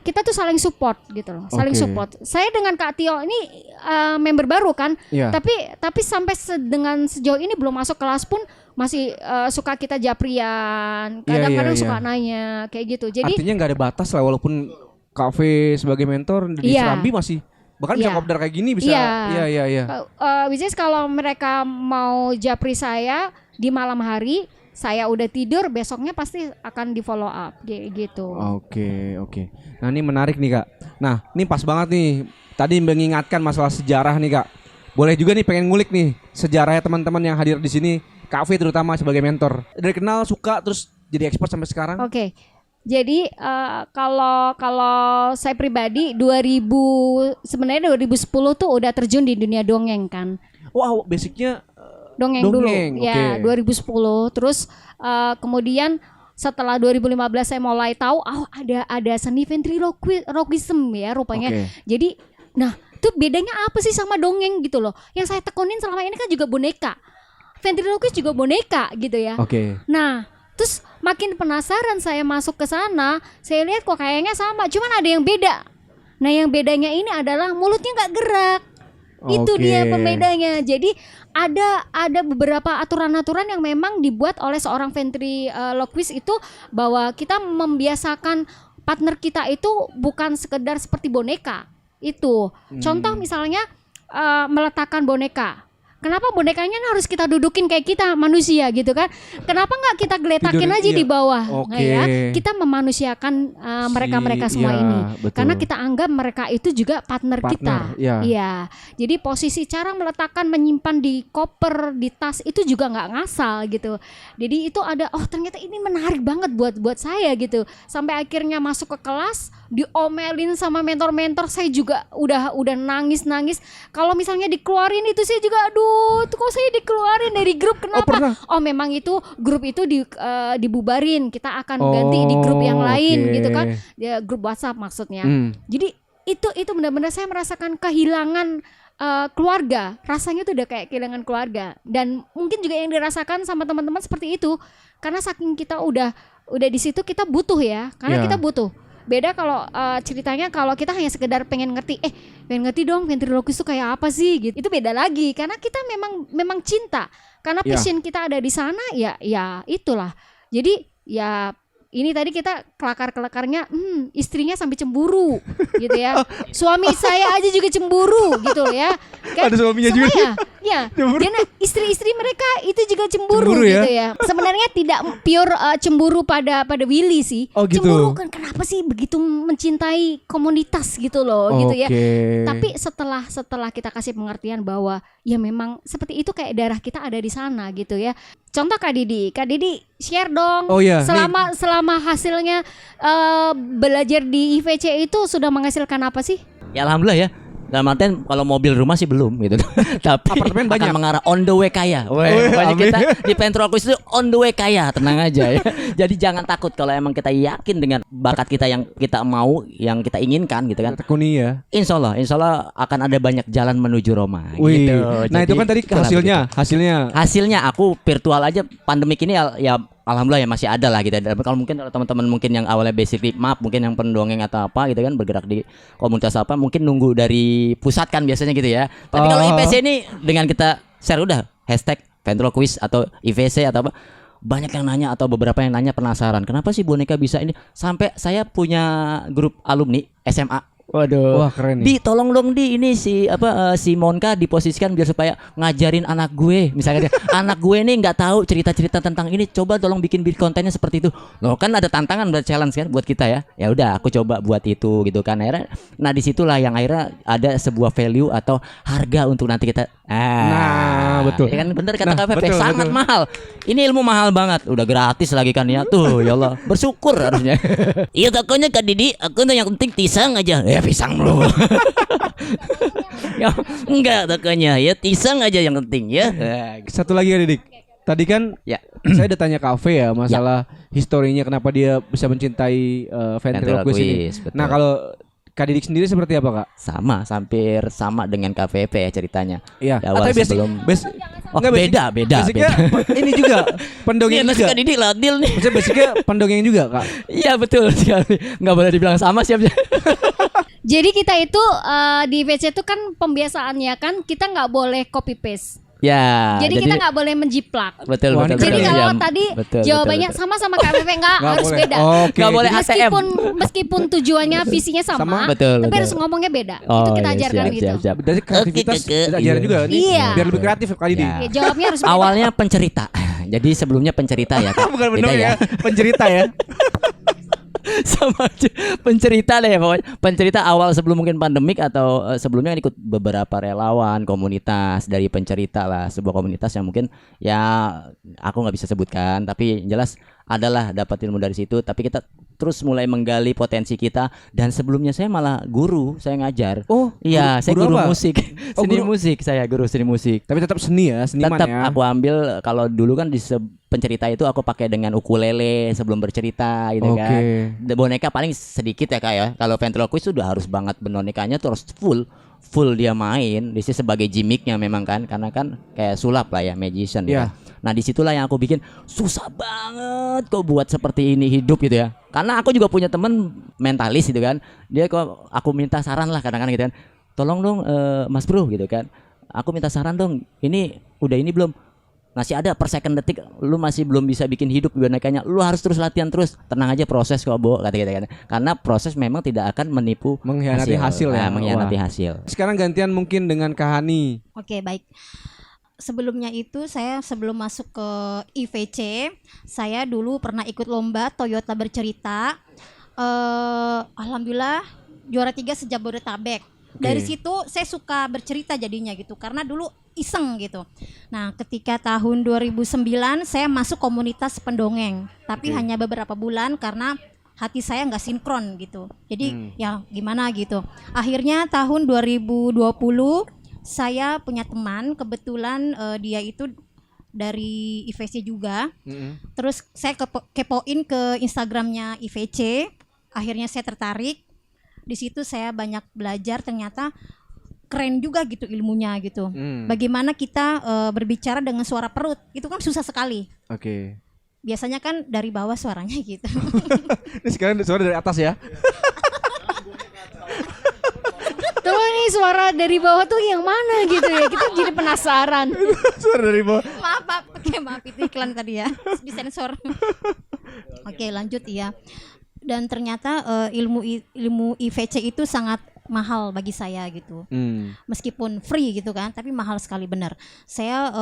kita tuh saling support gitu loh, saling support. Saya dengan Kak Tio ini member baru kan. Tapi sampai dengan sejauh ini belum masuk kelas pun masih suka kita japrian. Kadang-kadang suka nanya kayak gitu. Jadi artinya nggak ada batas lah walaupun Cafe sebagai mentor di Serambi masih bahkan bisa kopdar kayak gini bisa. Iya. Which is kalau mereka mau japri saya di malam hari, saya udah tidur, besoknya pasti akan di follow up gitu. Oke. Nah, ini menarik nih, Kak. Nah, ini pas banget nih. Tadi mengingatkan masalah sejarah nih, Kak. Boleh juga nih pengen ngulik nih sejarahnya teman-teman yang hadir di sini, Cafe terutama sebagai mentor. Dari kenal suka terus jadi expert sampai sekarang. Oke. Jadi kalau saya pribadi 2010 tuh udah terjun di dunia dongeng kan. Wow, basicnya dongeng dulu ya 2010 terus kemudian setelah 2015 saya mulai tahu ada seni ventriloquism ya rupanya. Jadi itu bedanya apa sih sama dongeng gitu loh. Yang saya tekunin selama ini kan juga boneka. Ventriloquist juga boneka gitu ya. Nah, terus makin penasaran saya masuk ke sana, saya lihat kok kayaknya sama, cuman ada yang beda. Nah, yang bedanya ini adalah mulutnya nggak gerak. Itu dia pembedanya. Jadi ada beberapa aturan-aturan yang memang dibuat oleh seorang ventriloquist itu bahwa kita membiasakan partner kita itu bukan sekedar seperti boneka. Itu. Contoh misalnya meletakkan boneka. Kenapa bonekanya harus kita dudukin kayak kita manusia gitu kan? Kenapa nggak kita geletakin Tidur, aja iya. di bawah? Oke. Nah, ya, kita memanusiakan mereka-mereka semua iya, ini. betul. Karena kita anggap mereka itu juga partner kita. Iya. Iya. Jadi posisi cara meletakkan, menyimpan di koper, di tas itu juga nggak ngasal gitu. Jadi itu ada, oh ternyata ini menarik banget buat saya gitu. Sampai akhirnya masuk ke kelas, diomelin sama mentor-mentor, saya juga udah nangis. Kalau misalnya dikeluarin itu saya juga aduh, kok saya dikeluarin dari grup, kenapa? pernah? Oh memang itu grup itu dibubarin, kita akan ganti di grup yang lain oke. gitu kan. Ya, grup WhatsApp maksudnya. Jadi itu benar-benar saya merasakan kehilangan keluarga. Rasanya tuh udah kayak kehilangan keluarga. Dan mungkin juga yang dirasakan sama teman-teman seperti itu. Karena saking kita udah di situ, kita butuh ya. Karena Iya. kita butuh. Beda kalau ceritanya kalau kita hanya sekedar pengen ngerti dong ventriloquist itu kayak apa sih gitu. Itu beda lagi karena kita memang cinta. Karena Iya. passion kita ada di sana ya itulah. Jadi ya ini tadi kita kelakar-kelakarnya istrinya sampai cemburu gitu ya. Suami saya aja juga cemburu gitu ya. Kan Ada suaminya juga. Ya. Cemburu. Dan istri-istri mereka itu juga cemburu Cemburu ya? gitu ya. Sebenarnya tidak pure cemburu pada Willy sih. Oh, gitu. Cemburu kan kenapa sih begitu mencintai komunitas gitu loh gitu ya. Tapi setelah kita kasih pengertian bahwa ya memang seperti itu, kayak darah kita ada di sana gitu ya. Contoh Kak Didi share dong. Oh iya, Selama hasilnya belajar di IVC itu sudah menghasilkan apa sih? Ya alhamdulillah ya. Dalam artian kalau mobil rumah sih belum gitu. Tapi Apartemen banyak. akan mengarah on the way kaya. Pokoknya amin. kita di ventriloquist itu on the way kaya, tenang aja ya. Jadi jangan takut kalau emang kita yakin dengan bakat kita yang kita mau, yang kita inginkan gitu kan. Tekuni ya. Insya Allah akan ada banyak jalan menuju Roma. Wih. Gitu. Nah Jadi, itu kan tadi itulah hasilnya. begitu. Hasilnya aku virtual aja pandemik ini ya alhamdulillah ya masih ada lah gitu. Kalau mungkin teman-teman mungkin yang awalnya basically mungkin yang pendongeng atau apa gitu kan, bergerak di komunitas apa, mungkin nunggu dari pusat kan biasanya gitu ya. Tapi kalau IPC ini dengan kita share udah hashtag ventriloquist atau IVC atau apa, banyak yang nanya atau beberapa yang nanya penasaran kenapa sih boneka bisa ini. Sampai saya punya grup alumni SMA. Waduh. Wah keren nih. Di tolong dong di ini si Monka diposisikan biar supaya ngajarin anak gue. Misalnya dia, anak gue nih nggak tahu cerita-cerita tentang ini, coba tolong bikin kontennya seperti itu. Loh kan ada tantangan, buat challenge kan buat kita ya. Ya udah aku coba buat itu gitu kan. Akhirnya, nah disitulah yang akhirnya ada sebuah value atau harga untuk nanti kita. Nah, betul. Ya kan bener kata Nah, KPP, betul, sangat betul. mahal. Ini ilmu mahal banget, udah gratis lagi kan ya. Tuh ya Allah, bersyukur harusnya. Iya tokonya Kak Didi, aku yang penting tisang aja. Ya pisang lu. Ya, enggak tokonya ya tisang aja yang penting ya. Satu lagi ya Didik. Tadi kan Ya. saya udah tanya Kafe ya masalah historinya kenapa dia bisa mencintai ventriloquist ini. Ventriloquist, betul. Nah kalau Kak Didik sendiri seperti apa Kak? Hampir sama dengan KVP ya ceritanya. Iya. Di awal sebelum- Oh, enggak, beda. basicnya ini juga pendongeng Ini juga. Kak Didi ladil nih. Maksudnya basicnya pendongeng juga Kak. Iya betul sekali. Enggak boleh dibilang sama siapa. Jadi kita itu di IVC itu kan pembiasaannya kan kita nggak boleh copy paste. Ya. Jadi kita nggak boleh menjiplak. Betul Wah, betul. ini Jadi betul. kalau Iya, tadi betul, jawabannya betul. sama-sama KPP nggak harus boleh. beda. Oke. Nggak boleh ATM. Meskipun tujuannya visinya sama, Betul, tapi betul. harus ngomongnya beda. Oh, itu kita iya, ajarkan siap, gitu. siap. Dari kreativitas Oke, kita ajaran juga nih. Iya. Biar lebih kreatif Kak Didik. Ya. Ya, jawabnya harus beda. Awalnya pencerita. Jadi sebelumnya pencerita ya Kak. Bukan Beda pendongeng ya, pencerita ya. Sama aja pencerita deh pokoknya. Pencerita awal sebelum mungkin pandemik atau sebelumnya kan ikut beberapa relawan komunitas dari pencerita lah, sebuah komunitas yang mungkin ya aku nggak bisa sebutkan, tapi yang jelas adalah dapat ilmu dari situ. Tapi kita terus mulai menggali potensi kita, dan sebelumnya saya malah guru, saya ngajar. Oh, Iya, saya guru guru apa? musik. Oh, Seni guru. musik, saya guru seni musik. Tapi tetap seni ya, seniman Tetap ya. aku ambil, kalau dulu kan di pencerita itu aku pakai dengan ukulele sebelum bercerita gitu Oke. kan. Boneka paling sedikit ya Kak ya. Kalau ventriloquist sudah harus banget, bonekanya tuh harus full dia main. Di sini sebagai gimmicknya memang kan, karena kan kayak sulap lah ya, magician Iya. ya. Nah disitulah yang aku bikin susah banget kok buat seperti ini hidup gitu ya. Karena aku juga punya temen mentalis gitu kan. Dia kok aku minta saran lah kadang-kadang gitu kan. Tolong dong Mas Bro gitu kan. Aku minta saran dong. Ini udah ini belum? Masih ada per second detik, lu masih belum bisa bikin hidup bonekanya. Lu harus terus latihan terus. Tenang aja, proses kok, Bo, kata-kata. Karena proses memang tidak akan menipu Mengkhianati hasil ya. Mengkhianati Wah. hasil. Sekarang gantian mungkin dengan Kak Hani. Oke, baik. sebelumnya itu saya sebelum masuk ke IVC, saya dulu pernah ikut lomba Toyota Bercerita. Alhamdulillah juara 3 se-Jabodetabek. Dari situ saya suka bercerita jadinya gitu, karena dulu iseng gitu. Nah, ketika tahun 2009 saya masuk komunitas pendongeng, tapi hanya beberapa bulan karena hati saya nggak sinkron gitu. Jadi ya gimana gitu. Akhirnya tahun 2020 saya punya teman, kebetulan dia itu dari IVC juga. Terus saya kepoin ke Instagramnya IVC, akhirnya saya tertarik. Di situ saya banyak belajar, ternyata keren juga gitu ilmunya gitu. Bagaimana kita berbicara dengan suara perut, itu kan susah sekali. Oke. Biasanya kan dari bawah suaranya gitu. Ini sekarang suara dari atas ya. Tunggu nih, suara dari bawah tuh yang mana gitu ya? Kita jadi penasaran. Suara dari bawah. Maaf itu iklan tadi ya, disensor. Oke, lanjut ya. Dan ternyata ilmu IVC itu sangat mahal bagi saya gitu. Meskipun free gitu kan, tapi mahal sekali benar. Saya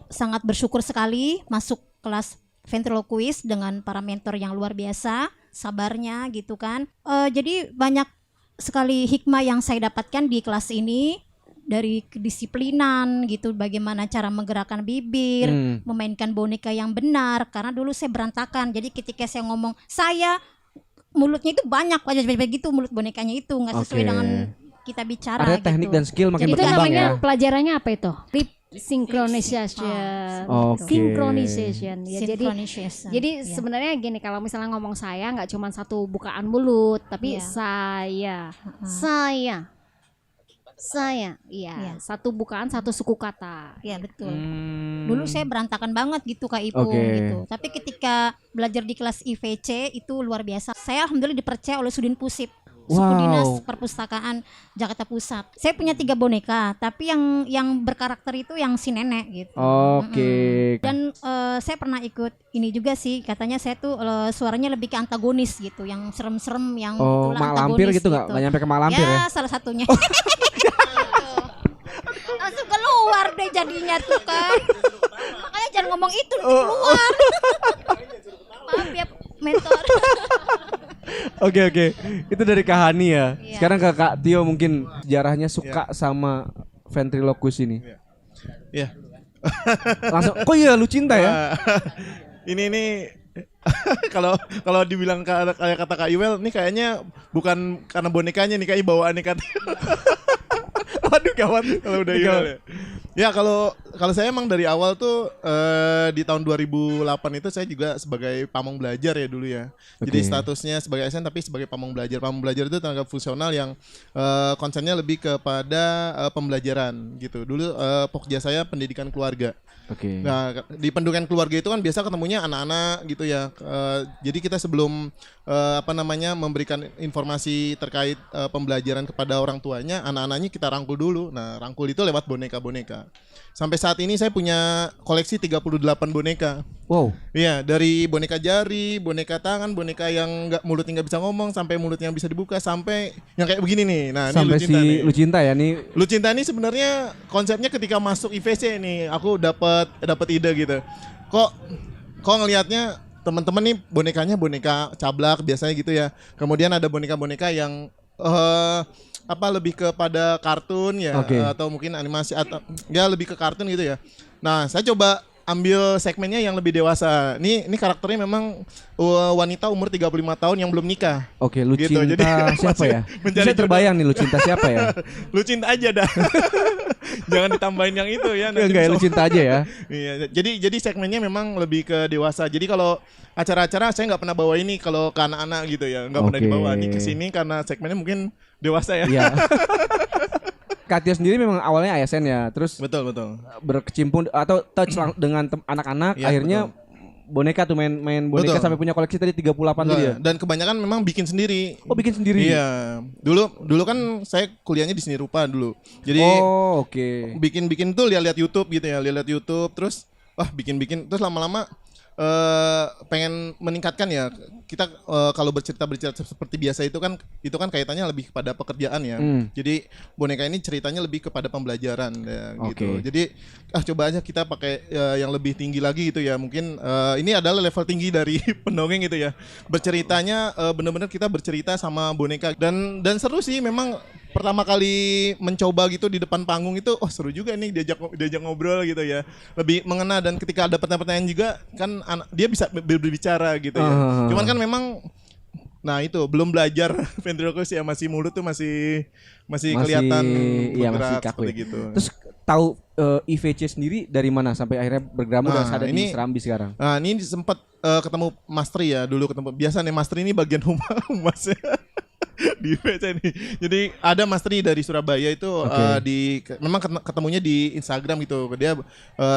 sangat bersyukur sekali masuk kelas ventriloquist dengan para mentor yang luar biasa, sabarnya gitu kan. Jadi banyak sekali hikmah yang saya dapatkan di kelas ini, dari kedisiplinan gitu, bagaimana cara menggerakkan bibir, memainkan boneka yang benar, karena dulu saya berantakan. Jadi ketika saya ngomong, saya mulutnya itu banyak gitu, mulut bonekanya itu nggak sesuai dengan kita bicara. Ada gitu. teknik dan skill makin Itu berkembang namanya ya. pelajarannya apa itu? Lip synchronization. Synchronization ya. Synchronization, Jadi ya. sebenarnya gini, kalau misalnya ngomong saya nggak cuma satu bukaan mulut, tapi Iya. saya, iya, satu bukaan satu suku kata. Ya betul. Dulu saya berantakan banget gitu Kak Ipung gitu. Tapi ketika belajar di kelas IVC itu luar biasa. Saya alhamdulillah dipercaya oleh Sudin Pusip, Suku Dinas Perpustakaan Jakarta Pusat. Saya punya 3 boneka, tapi yang berkarakter itu yang si nenek gitu. Dan saya pernah ikut ini juga sih, katanya saya tuh suaranya lebih ke antagonis gitu, yang serem-serem, yang itulah mak antagonis lampir gitu nggak nyampe ke mak lampir ya? salah satunya. Langsung keluar deh jadinya tuh kan. Makanya jangan ngomong itu, keluar. Maaf ya mentor. Oke. Itu dari Kak Hani ya. Iya. Sekarang ke Kak Tio, mungkin sejarahnya suka sama ventriloquist ini. Iya. Langsung, kok iya lu cinta ya? Ini kalau dibilang kayak kata Kak Iwel, ini kayaknya bukan karena bonekanya nih, kayak bawaannya Kak Tio. Waduh gawat kalau udah Iwel ya. Ya kalau saya emang dari awal tuh di tahun 2008 itu saya juga sebagai pamong belajar ya dulu ya. Jadi statusnya sebagai ASN tapi sebagai pamong belajar. Pamong belajar itu tenaga fungsional yang konsennya lebih kepada pembelajaran gitu. Dulu pokja saya pendidikan keluarga. Nah, di pendidikan keluarga itu kan biasa ketemunya anak-anak gitu ya. Jadi kita sebelum memberikan informasi terkait pembelajaran kepada orang tuanya, anak-anaknya kita rangkul dulu. Nah, rangkul itu lewat boneka-boneka. Sampai saat ini saya punya koleksi 38 boneka. Wow. Iya, dari boneka jari, boneka tangan, boneka yang mulutnya nggak bisa ngomong, sampai mulutnya bisa dibuka, sampai yang kayak begini nih. Nah, sampai ini Lucinta ya nih. Lucinta ini sebenarnya konsepnya ketika masuk IVC nih, aku dapat ide gitu. Kok ngelihatnya teman-teman nih bonekanya boneka cablak biasanya gitu ya. Kemudian ada boneka-boneka yang lebih kepada kartun ya, atau mungkin animasi atau ya lebih ke kartun gitu ya. Nah, saya coba ambil segmennya yang lebih dewasa. Ini karakternya memang wanita umur 35 tahun yang belum nikah. Oke, Lucinta gitu. Jadi, siapa ya? Bisa terbayang nih Lucinta siapa ya? Lucinta aja dah. Jangan ditambahin yang itu ya. Enggak, Lucinta aja ya. Iya, jadi segmennya memang lebih ke dewasa. Jadi kalau acara-acara saya nggak pernah bawa ini kalau ke anak-anak gitu ya, nggak pernah dibawa nih ke sini karena segmennya mungkin dewasa ya. Iya. Kak Tio sendiri memang awalnya ASN ya, terus betul berkecimpung atau touch dengan anak-anak, ya, akhirnya boneka tuh main boneka sampai punya koleksi tadi 38 tadi ya. Dan kebanyakan memang bikin sendiri. Oh, bikin sendiri. Iya. Dulu kan saya kuliahnya di seni rupa dulu. Jadi bikin tuh lihat YouTube gitu ya, lihat YouTube terus bikin terus lama-lama pengen meningkatkan ya. Kita kalau bercerita seperti biasa itu kan kaitannya lebih kepada pekerjaan ya. Jadi boneka ini ceritanya lebih kepada pembelajaran ya, gitu. Jadi coba aja kita pakai yang lebih tinggi lagi gitu ya. Mungkin ini adalah level tinggi dari pendongeng gitu ya. Berceritanya benar-benar kita bercerita sama boneka dan seru sih memang. Pertama kali mencoba gitu di depan panggung itu, seru juga nih diajak ngobrol gitu ya, lebih mengena dan ketika ada pertanyaan juga kan dia bisa berbicara gitu ya. Cuman kan memang, nah itu belum belajar ventriloquist ya, masih mulut tuh masih kelihatan bergerak seperti gitu. Terus tahu IVC sendiri dari mana sampai akhirnya bergabung dan ada di Serambi sekarang? Nah ini sempat ketemu Mas Tri ya dulu ketemu. Biasa nih Mas Tri ini bagian humasnya. Di IVC ini. Jadi ada Mas Tri dari Surabaya itu memang ketemunya di Instagram gitu. Dia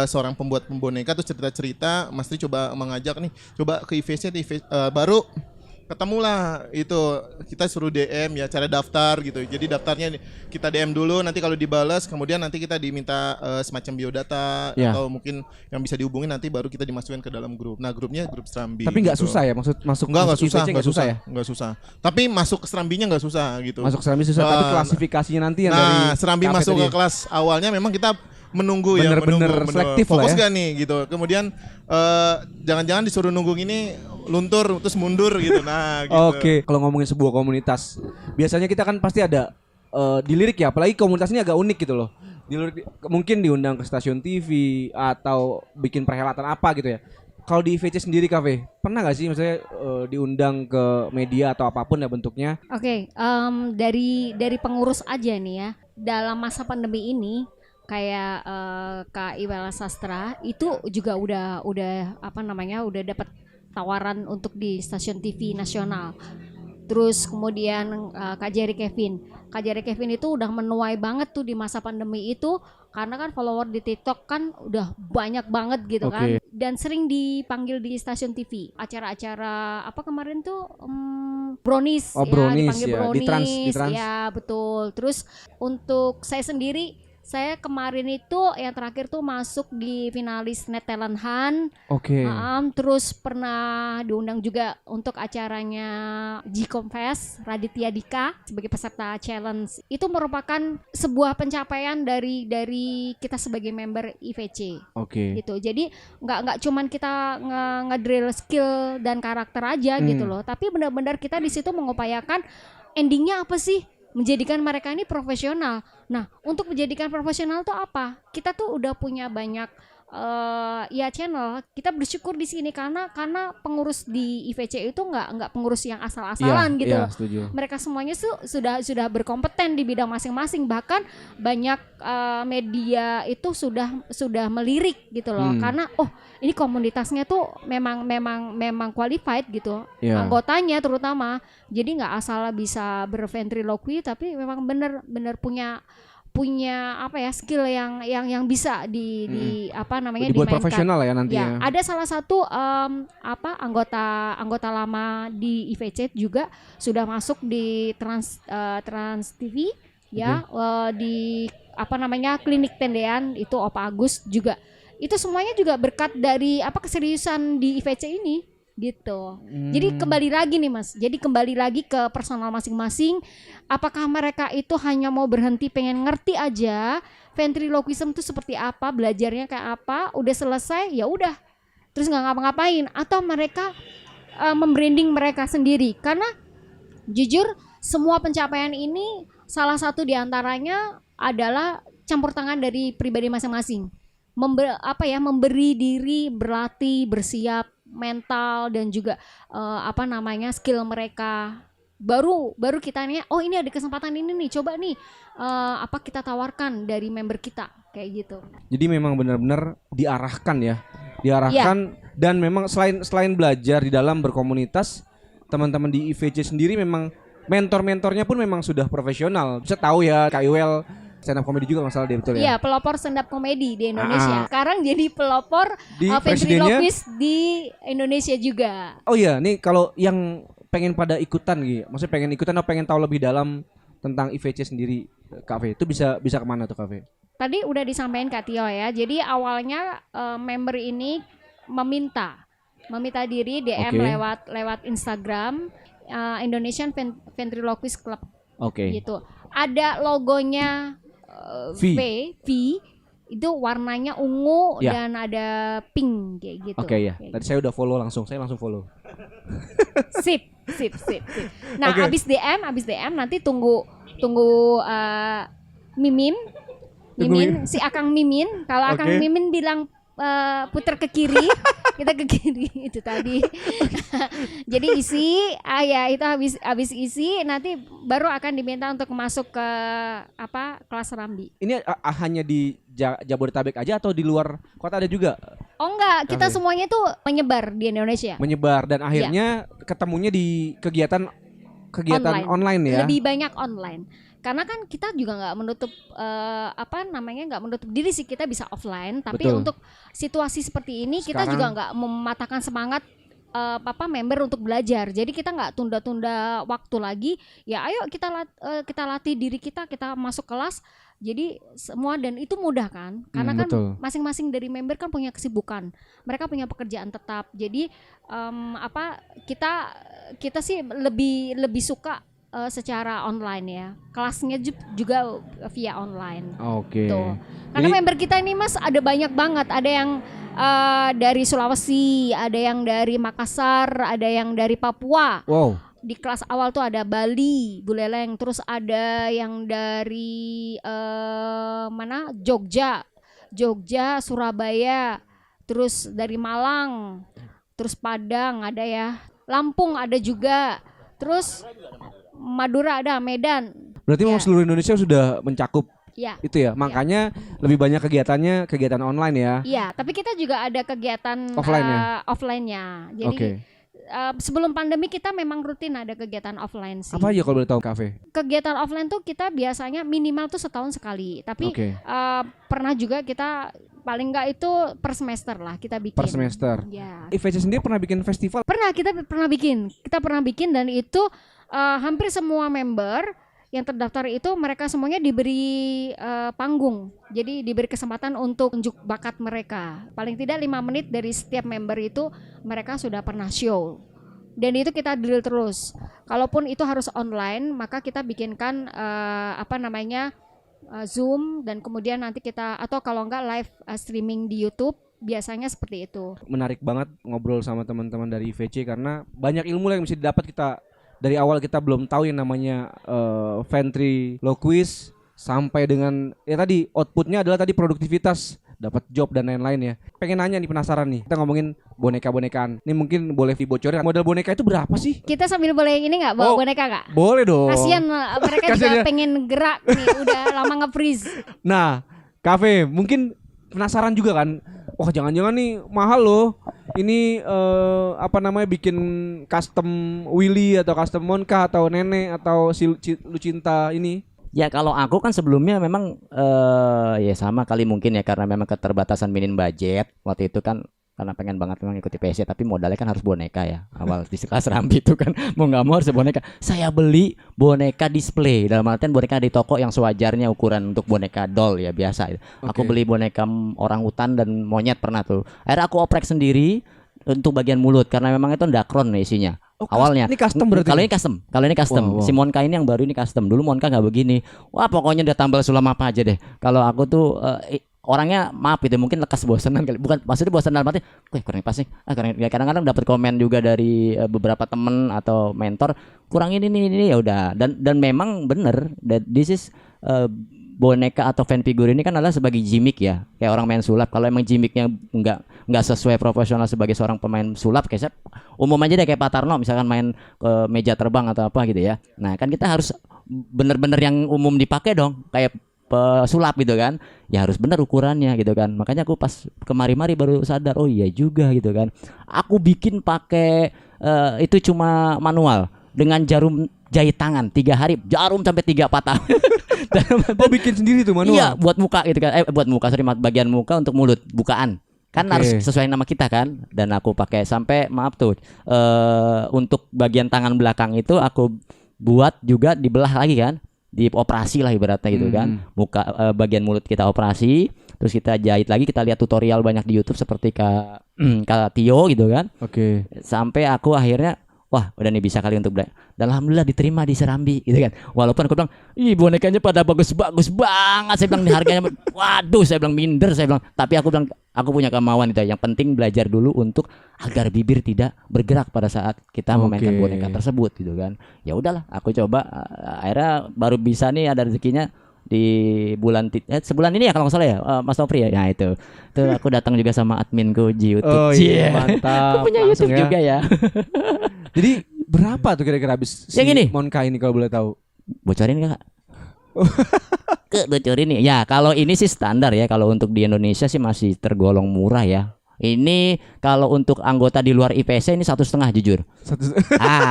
seorang pembuat boneka tuh cerita-cerita. Mas Tri coba mengajak nih, coba ke IVC baru ketemulah itu, kita suruh DM ya, cara daftar gitu. Jadi daftarnya kita DM dulu, nanti kalau dibalas kemudian nanti kita diminta semacam biodata atau mungkin yang bisa dihubungi, nanti baru kita dimasukin ke dalam grup. Nah grupnya grup Serambi. Tapi nggak gitu. Susah ya masuk nggak susah ya? Nggak susah. Tapi masuk ke Serambinya nggak susah gitu. Masuk Serambi susah, tapi klasifikasinya nanti yang dari Serambi masuk ke kelas awalnya memang kita menunggu bener-bener selektif fokus lah ya. gak nih gitu. Kemudian jangan-jangan disuruh nunggu ini luntur terus mundur gitu. Nah gitu. Oke, kalau ngomongin sebuah komunitas, biasanya kita kan pasti ada dilirik ya, apalagi komunitas ini agak unik gitu loh. Dilirik, mungkin diundang ke stasiun TV atau bikin perhelatan apa gitu ya. Kalau di IVC sendiri Cafe, pernah gak sih misalnya diundang ke media atau apapun ya bentuknya? Oke, dari pengurus aja nih ya, dalam masa pandemi ini kayak Kak Iwela Sastra itu juga udah dapat tawaran untuk di stasiun TV nasional. Terus kemudian Kak Jerry Kevin itu udah menuai banget tuh di masa pandemi itu, karena kan follower di TikTok kan udah banyak banget gitu kan, dan sering dipanggil di stasiun TV, acara-acara apa kemarin tuh Brownies dipanggil Brownies, di trans. Ya betul. Terus untuk saya sendiri, saya kemarin itu yang terakhir tuh masuk di finalis Net Talent Hunt. Terus pernah diundang juga untuk acaranya G-Confess Raditya Dika sebagai peserta challenge. Itu merupakan sebuah pencapaian dari kita sebagai member IVC. Gitu. Jadi nggak cuman kita ngedrill skill dan karakter aja gitu loh, tapi benar-benar kita di situ mengupayakan endingnya apa sih? Menjadikan mereka ini profesional. Nah, untuk menjadikan profesional tuh apa? Kita tuh udah punya banyak channel. Kita bersyukur di sini karena pengurus di IVC itu nggak pengurus yang asal-asalan gitu. Setuju. Mereka semuanya sudah berkompeten di bidang masing-masing. Bahkan banyak media itu sudah melirik gitu loh. Karena ini komunitasnya tuh memang qualified gitu. Anggotanya terutama. Jadi nggak asal bisa berventriloquy, tapi memang bener punya skill yang bisa dibuat dimainkan. Profesional ya nantinya. Ya, ada salah satu anggota lama di IVC juga sudah masuk di Trans TV ya, di Klinik Tendean itu Opa Agus juga. Itu semuanya juga berkat dari keseriusan di IVC ini. Gitu. Jadi kembali lagi nih Mas. Jadi kembali lagi ke personal masing-masing. Apakah mereka itu hanya mau berhenti pengen ngerti aja ventriloquism itu seperti apa, belajarnya kayak apa, udah selesai ya udah. Terus nggak ngapa-ngapain, atau mereka membranding mereka sendiri. Karena jujur semua pencapaian ini salah satu diantaranya adalah campur tangan dari pribadi masing-masing. Memberi diri, berlatih, bersiap mental dan juga skill mereka. Baru kita nih, ini ada kesempatan ini nih, coba nih kita tawarkan dari member kita kayak gitu. Jadi memang benar-benar diarahkan dan memang selain belajar di dalam berkomunitas, teman-teman di IVC sendiri memang mentor-mentornya pun memang sudah profesional. Bisa tahu ya Kak Iwel stand up comedy juga masalah dia, betul ya? Iya, pelopor stand up comedy di Indonesia. Sekarang jadi pelopor ventriloquist di Indonesia juga. Oh iya, nih kalau yang pengen pada ikutan gitu, maksudnya pengen ikutan atau pengen tahu lebih dalam tentang IVC sendiri, Cafe itu bisa kemana tuh Cafe? Tadi udah disampaikan Kak Tio ya. Jadi awalnya member ini meminta meminta diri DM Oke. lewat Instagram Indonesian Ventriloquist Club Oke. gitu. Ada logonya V. V itu warnanya ungu Ya. dan ada pink kayak gitu. Oke ya. Kayak Tadi saya udah follow langsung. Saya langsung follow. Sip. Nah, Oke. abis DM nanti tunggu Mimin, si Akang Mimin. Kalau Akang Oke. Mimin bilang puter ke kiri, kita ke kiri itu tadi. Jadi isi, ya itu habis isi nanti baru akan diminta untuk masuk ke kelas Rambi. Ini hanya di Jabodetabek aja atau di luar kota ada juga Oh enggak, kita Oke. semuanya tuh menyebar di Indonesia. menyebar dan akhirnya ketemunya di kegiatan online ya. Lebih banyak online. Karena kan kita juga nggak menutup nggak menutup diri sih, kita bisa offline. Tapi Betul. untuk situasi seperti ini kita Sekarang- juga nggak mematahkan semangat member untuk belajar. Jadi kita nggak tunda-tunda waktu lagi. Ya ayo kita latih diri kita masuk kelas. Jadi semua, dan itu mudah kan? Karena kan betul. masing-masing dari member kan punya kesibukan. Mereka punya pekerjaan tetap. Jadi kita sih lebih suka secara online ya. Kelasnya juga via online. Oke. Tuh. Karena Ini- member kita ini Mas ada banyak banget. Ada yang dari Sulawesi, ada yang dari Makassar, ada yang dari Papua. Wow. Di kelas awal tuh ada Bali, Buleleng, terus ada yang dari Jogja, Surabaya, terus dari Malang, terus Padang ada ya, Lampung ada juga, terus Madura ada, Medan. Berarti memang Ya. seluruh Indonesia sudah mencakup Ya, itu ya. Makanya lebih banyak kegiatan online ya. iya. Tapi kita juga ada kegiatan Offline ya? offline-nya. Jadi Oke. sebelum pandemi kita memang rutin ada kegiatan offline sih. Apa aja kalau boleh tahu kafe? Kegiatan offline tuh kita biasanya minimal tuh setahun sekali. Tapi Oke. pernah juga kita paling enggak itu per semester lah kita bikin. Per semester. Ya. IVC sendiri pernah bikin festival? Kita pernah bikin dan itu hampir semua member yang terdaftar itu mereka semuanya diberi panggung. Jadi diberi kesempatan untuk unjuk bakat mereka. Paling tidak 5 menit dari setiap member itu mereka sudah pernah show. Dan itu kita drill terus. Kalaupun itu harus online, maka kita bikinkan Zoom, dan kemudian nanti kita, atau kalau enggak live streaming di YouTube, biasanya seperti itu. Menarik banget ngobrol sama teman-teman dari IVC karena banyak ilmu yang bisa didapat kita. Dari awal kita belum tahu yang namanya ventriloquist sampai dengan ya tadi outputnya adalah tadi produktivitas, dapat job dan lain-lain ya. Pengen nanya nih, penasaran nih. Kita ngomongin boneka-bonekaan. Ini mungkin boleh dibocorin model boneka itu berapa sih? Kita sambil boleh ini nggak bawa Oh. boneka nggak? Boleh dong. Kasian mereka Kasian juga ya. pengen gerak nih, udah lama nge-freeze. Nah, kafe mungkin penasaran juga kan? Wah, jangan-jangan nih mahal loh. Ini bikin custom Willy atau custom Monka atau Nenek atau si Lucinta ini. Ya kalau aku kan sebelumnya memang ya sama kali mungkin ya, karena memang keterbatasan minim budget waktu itu kan, karena pengen banget memang ikuti PSC, tapi modalnya kan harus boneka ya. Awal di kelas Rambi itu kan mau nggak mau harus boneka. Saya beli boneka display, dalam artian boneka di toko yang sewajarnya ukuran untuk boneka doll ya biasa. Aku beli boneka orang hutan dan monyet pernah tuh. Akhirnya aku oprek sendiri untuk bagian mulut karena memang itu ndakron isinya. Awalnya Ini custom berarti. Kalau ini custom. Wow. Si Monka ini yang baru ini custom. Dulu Monka nggak begini. Wah pokoknya udah tambal sulam apa aja deh. Kalau aku tuh orangnya maaf gitu, mungkin lekas bosanan kali. Bukan maksudnya bosan dalam arti, kurang pas nih. Kadang-kadang dapat komen juga dari beberapa temen atau mentor, kurang ini ya udah. Dan memang bener that this is boneka atau fan figure ini kan adalah sebagai gimmick ya, kayak orang main sulap. Kalau emang gimmicknya nggak sesuai profesional sebagai seorang pemain sulap, kayak umum aja deh kayak Pak Tarno misalkan main ke meja terbang atau apa gitu ya. Nah kan kita harus bener-bener yang umum dipakai dong, kayak sulap gitu kan, ya harus bener ukurannya gitu kan. Makanya aku pas kemari-mari baru sadar, oh iya juga gitu kan. Aku bikin pakai itu cuma manual dengan jarum jahit tangan 3 hari, jarum sampai 3 patah. Oh, bikin sendiri tuh manual. Iya, buat muka gitu kan. Buat muka, sorry, bagian muka untuk mulut, bukaan. Kan Oke. harus sesuai nama kita kan. Dan aku pakai sampai maaf tuh untuk bagian tangan belakang itu aku buat juga dibelah lagi kan. dioperasi lah ibaratnya gitu kan. Muka bagian mulut kita operasi, terus kita jahit lagi, kita lihat tutorial banyak di YouTube seperti Kak Tio gitu kan. Oke. Sampai aku akhirnya wah udah nih bisa kali untuk belajar. Dan alhamdulillah diterima di Serambi gitu kan. Walaupun aku bilang, ih bonekanya pada bagus-bagus banget. Saya bilang harganya, waduh saya bilang minder. Saya bilang, tapi aku bilang aku punya kemauan itu. Yang penting belajar dulu untuk agar bibir tidak bergerak pada saat kita memainkan boneka tersebut gitu kan. Ya udahlah, aku coba. Akhirnya baru bisa nih ada rezekinya di sebulan ini ya kalau nggak salah ya, Mas Nopri ya. Nah itu aku datang juga sama adminku di YouTube. Oh iya, mantap. Aku punya Langsung YouTube juga ya. Jadi berapa tuh kira-kira habis si Yang ini? Monka ini kalau boleh tahu? Bocorin nggak? Bocorin nih. Ya kalau ini sih standar ya. Kalau untuk di Indonesia sih masih tergolong murah ya. Ini kalau untuk anggota di luar IPC ini 1,5 jujur.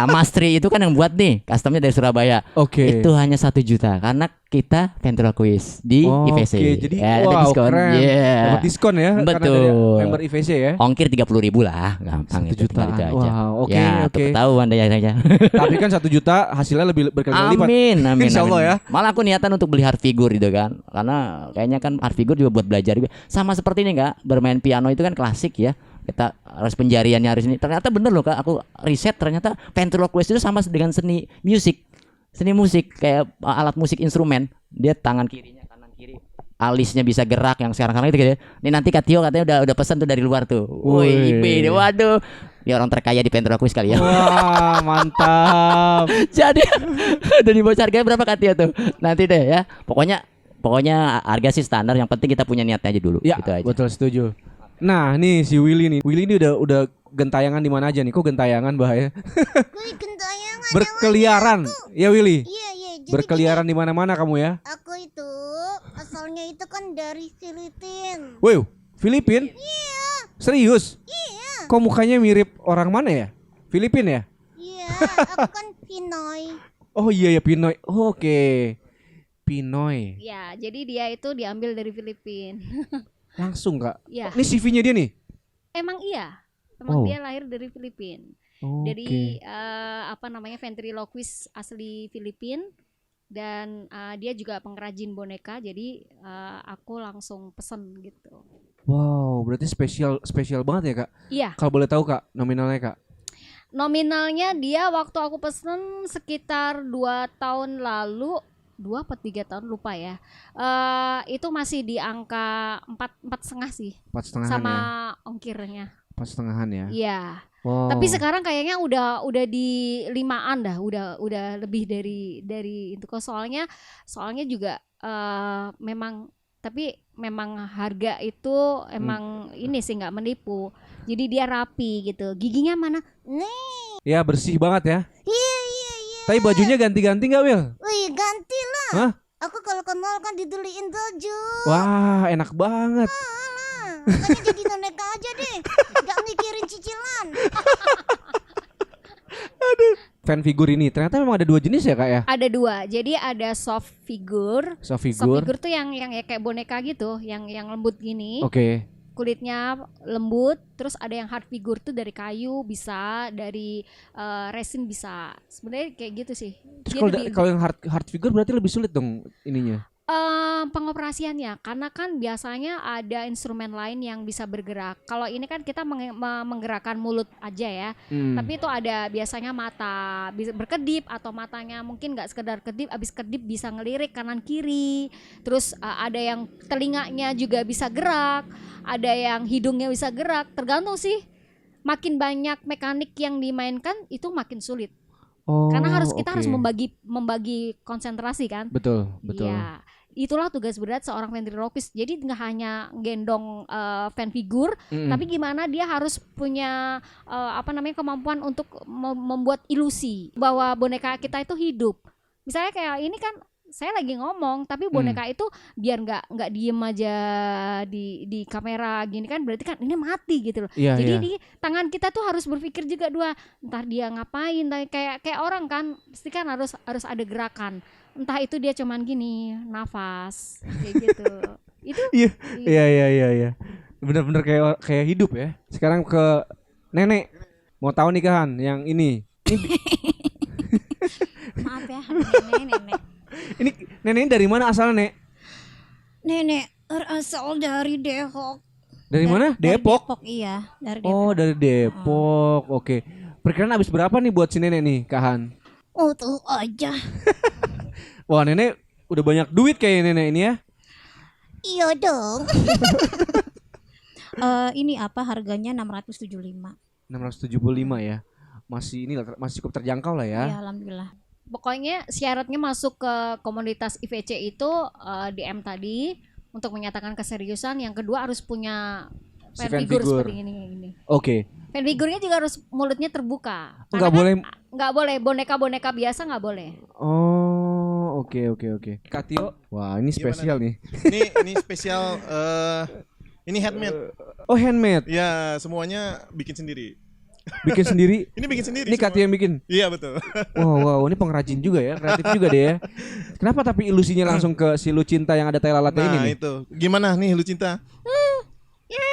Mas Tri itu kan yang buat nih, customnya dari Surabaya. Oke. Itu hanya 1 juta karena kita ventriloquist di IPC. Oke, jadi ada wow, diskon. keren. Yeah. Dapat diskon ya karena Betul. dari member IVC ya. Ongkir 30.000 lah, gampang 1 itu. jutaan. Tinggal itu aja. Wow, oke, ya, oke. ketahuan deh ya. Tapi kan 1 juta hasilnya lebih berkali-kali lipat. Amin. Insya Allah ya. Malah aku niatan untuk beli hard figure gitu kan. Karena kayaknya kan hard figure juga buat belajar juga. Sama seperti ini Kak, bermain piano itu kan klasik ya. Kita harus penjariannya harus ini. Ternyata bener loh Kak, aku riset ternyata ventriloquist itu sama dengan seni musik. Seni musik kayak alat musik instrumen. Dia tangan kirinya kanan kiri. Alisnya bisa gerak yang sekarang itu gitu. Ini nanti Kak Tio katanya udah pesan tuh dari luar tuh. Wih, waduh. Dia orang terkaya di ventriloquist kali ya. Wah, mantap. Jadi udah dibaca harganya berapa Kak Tio tuh? Nanti deh ya. Pokoknya harga sih standar, yang penting kita punya niatnya aja dulu. Ya, gitu aja. betul setuju. Nah, nih si Willy nih. Willy ini udah gentayangan di mana aja nih? Kok gentayangan bahaya? Wih, gentayangan. Berkeliaran. Ya Willy. Iya, iya. Jadi Berkeliaran di mana-mana kamu ya? aku itu asalnya itu kan dari Filipina. Wih, Filipin? Iya. Serius? Iya. Kok mukanya mirip orang mana ya? Filipin ya? Iya, aku kan Pinoy. Oh iya ya, Pinoy. Oke. Pinoy. Ya, jadi dia itu diambil dari Filipina. Langsung Kak. Ya, Ini CV-nya dia nih? emang iya. Emang Oh. dia lahir dari Filipina. Dari ventriloquist asli Filipina, dan dia juga pengrajin boneka. Jadi aku langsung pesen gitu. Wow, berarti spesial banget ya Kak? Iya. Kalau boleh tahu Kak, nominalnya Kak? Nominalnya dia waktu aku pesen sekitar 2 tahun lalu, 2 atau 3 tahun lupa ya. Itu masih di angka 4,5 sih 4,5 sama ya? ongkirnya. 4,5 ya? Iya. Wow. Tapi sekarang kayaknya udah di 5-an dah, udah lebih dari itu kok. Soalnya juga memang harga itu emang ini sih nggak menipu. Jadi dia rapi gitu. Giginya mana? Nih. Ya bersih banget ya. Iya. Tapi bajunya ganti-ganti nggak Wil? Wih, ganti lah. Hah? Aku kalau ke mall kan dibeliin baju. Wah, enak banget. Makanya jadi boneka aja deh. Gak mikirin cicilan. Fan figure ini ternyata memang ada 2 jenis ya Kak ya? Ada 2. Jadi ada soft figure. Soft Soft figure. figure tuh yang ya kayak boneka gitu, yang lembut gini. Oke. Kulitnya lembut. Terus ada yang hard figure tuh dari kayu bisa, dari resin bisa. Sebenarnya kayak gitu sih. Terus kalau yang hard figure berarti lebih sulit dong ininya. Pengoperasiannya, karena kan biasanya ada instrumen lain yang bisa bergerak. Kalau ini kan kita menggerakkan mulut aja ya. Tapi itu ada biasanya mata bisa berkedip, atau matanya mungkin nggak sekedar kedip, abis kedip bisa ngelirik kanan kiri. Terus ada yang telinganya juga bisa gerak, ada yang hidungnya bisa gerak. Tergantung sih. Makin banyak mekanik yang dimainkan itu makin sulit. Oh, Karena kita harus oke. membagi konsentrasi kan. Betul. Iya, itulah tugas berat seorang ventriloquist. Jadi nggak hanya gendong fan figure, tapi gimana dia harus punya kemampuan untuk membuat ilusi bahwa boneka kita itu hidup. Misalnya kayak ini kan saya lagi ngomong, tapi boneka itu biar nggak diem aja di kamera gini kan, berarti kan ini mati gitu loh. Iya, Jadi iya. di tangan kita tuh harus berpikir juga entar dia ngapain, kayak orang kan pasti kan harus ada gerakan. Entah itu dia cuman gini, nafas kayak gitu. Itu Iya. Bener-bener kayak hidup ya. Sekarang ke nenek. Mau tahu nikahan yang ini. Maaf ya, nenek. Ini Nenek dari mana asalnya, Nek? Nenek berasal dari Depok. Dari mana? Dari Depok. Depok, iya, dari Depok. Oh, dari Depok. Oke. Perkiraan habis berapa nih buat si Nenek nih, Kahan? Untuk aja. Wah, Nenek udah banyak duit kayak Nenek ini ya. Iya dong. Ini apa harganya 675. 675 ya. Masih masih cukup terjangkau lah ya. Iya, alhamdulillah. Pokoknya syaratnya masuk ke komunitas IVC itu DM tadi untuk menyatakan keseriusan. Yang kedua harus punya Si fan fan figure figure. seperti ini. Oke. Fan figurnya juga harus mulutnya terbuka. Nggak Karena boleh. nggak boleh boneka-boneka biasa nggak boleh. Oh, oke. Kak Tio, wah ini spesial nih. Ini spesial ini handmade. Oh, handmade. Ya, semuanya bikin sendiri. Bikin sendiri. Ini bikin sendiri. Ini Kak Tio semua. yang bikin. Iya, betul. Wow, ini pengrajin juga ya, kreatif juga deh ya. Kenapa tapi ilusinya langsung ke si Lucinta yang ada tai lalatnya ini Nah, nih? itu. Gimana nih lu cinta? Ya,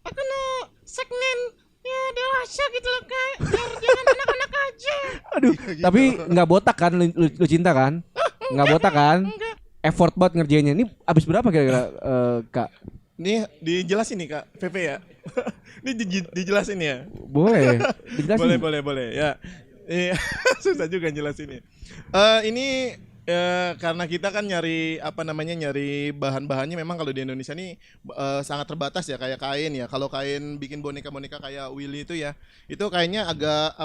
aku mau segmen ya dewasa gitu loh kak. Biar jangan anak-anak aja. Aduh, tapi nggak botak kan Lucinta kan? Nggak botak kan? Effort banget ngerjainnya. Ini abis berapa kira-kira Kak? Nih dijelasin nih Kak, VV ya. Ini dijelasin ya. Boleh. Dijelasin. Boleh ya. Iya, susah juga jelasinnya. Ini karena kita kan nyari bahan-bahannya memang kalau di Indonesia ini sangat terbatas ya, kayak kain ya. Kalau kain bikin boneka-boneka kayak Willy itu ya, itu kayaknya agak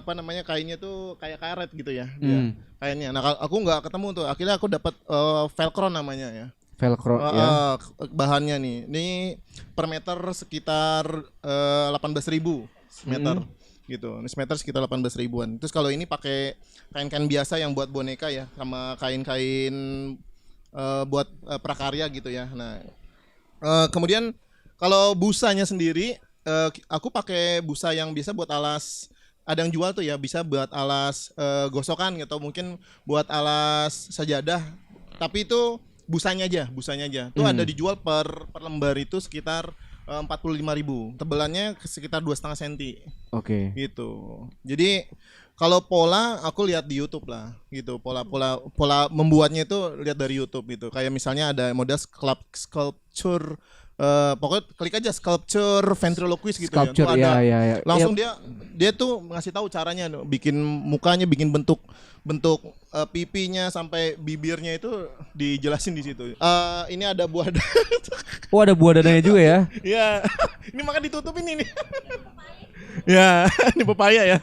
kainnya tuh kayak karet gitu ya. Dia, kainnya. Nah, aku nggak ketemu tuh. Akhirnya aku dapat velcro namanya ya. Velcro ya. Bahannya nih. Ini per meter sekitar 18.000 meter. Gitu. Ini meter sekitar 18 ribuan. Terus kalau ini pakai kain-kain biasa yang buat boneka ya, sama kain-kain buat prakarya gitu ya. Nah, kemudian kalau busanya sendiri, aku pakai busa yang biasa buat alas. Ada yang jual tuh ya, bisa buat alas gosokan atau mungkin buat alas sajadah. Tapi itu busanya aja. Itu ada dijual per lembar itu sekitar 45.000. Tebelannya sekitar 2,5 cm. Oke. Gitu. Jadi kalau pola aku lihat di YouTube lah gitu. Pola membuatnya itu lihat dari YouTube gitu. Kayak misalnya ada model sculpture pokoknya klik aja sculpture ventriloquist gitu ya. Tuh ada. Ya. Langsung dia tuh ngasih tahu caranya bikin mukanya, bikin bentuk pipinya sampai bibirnya itu dijelasin di situ. Ini ada buah Oh, ada buah dadanya juga ya. ya, ini maka ditutupin ini. Ya, ini pepaya ya.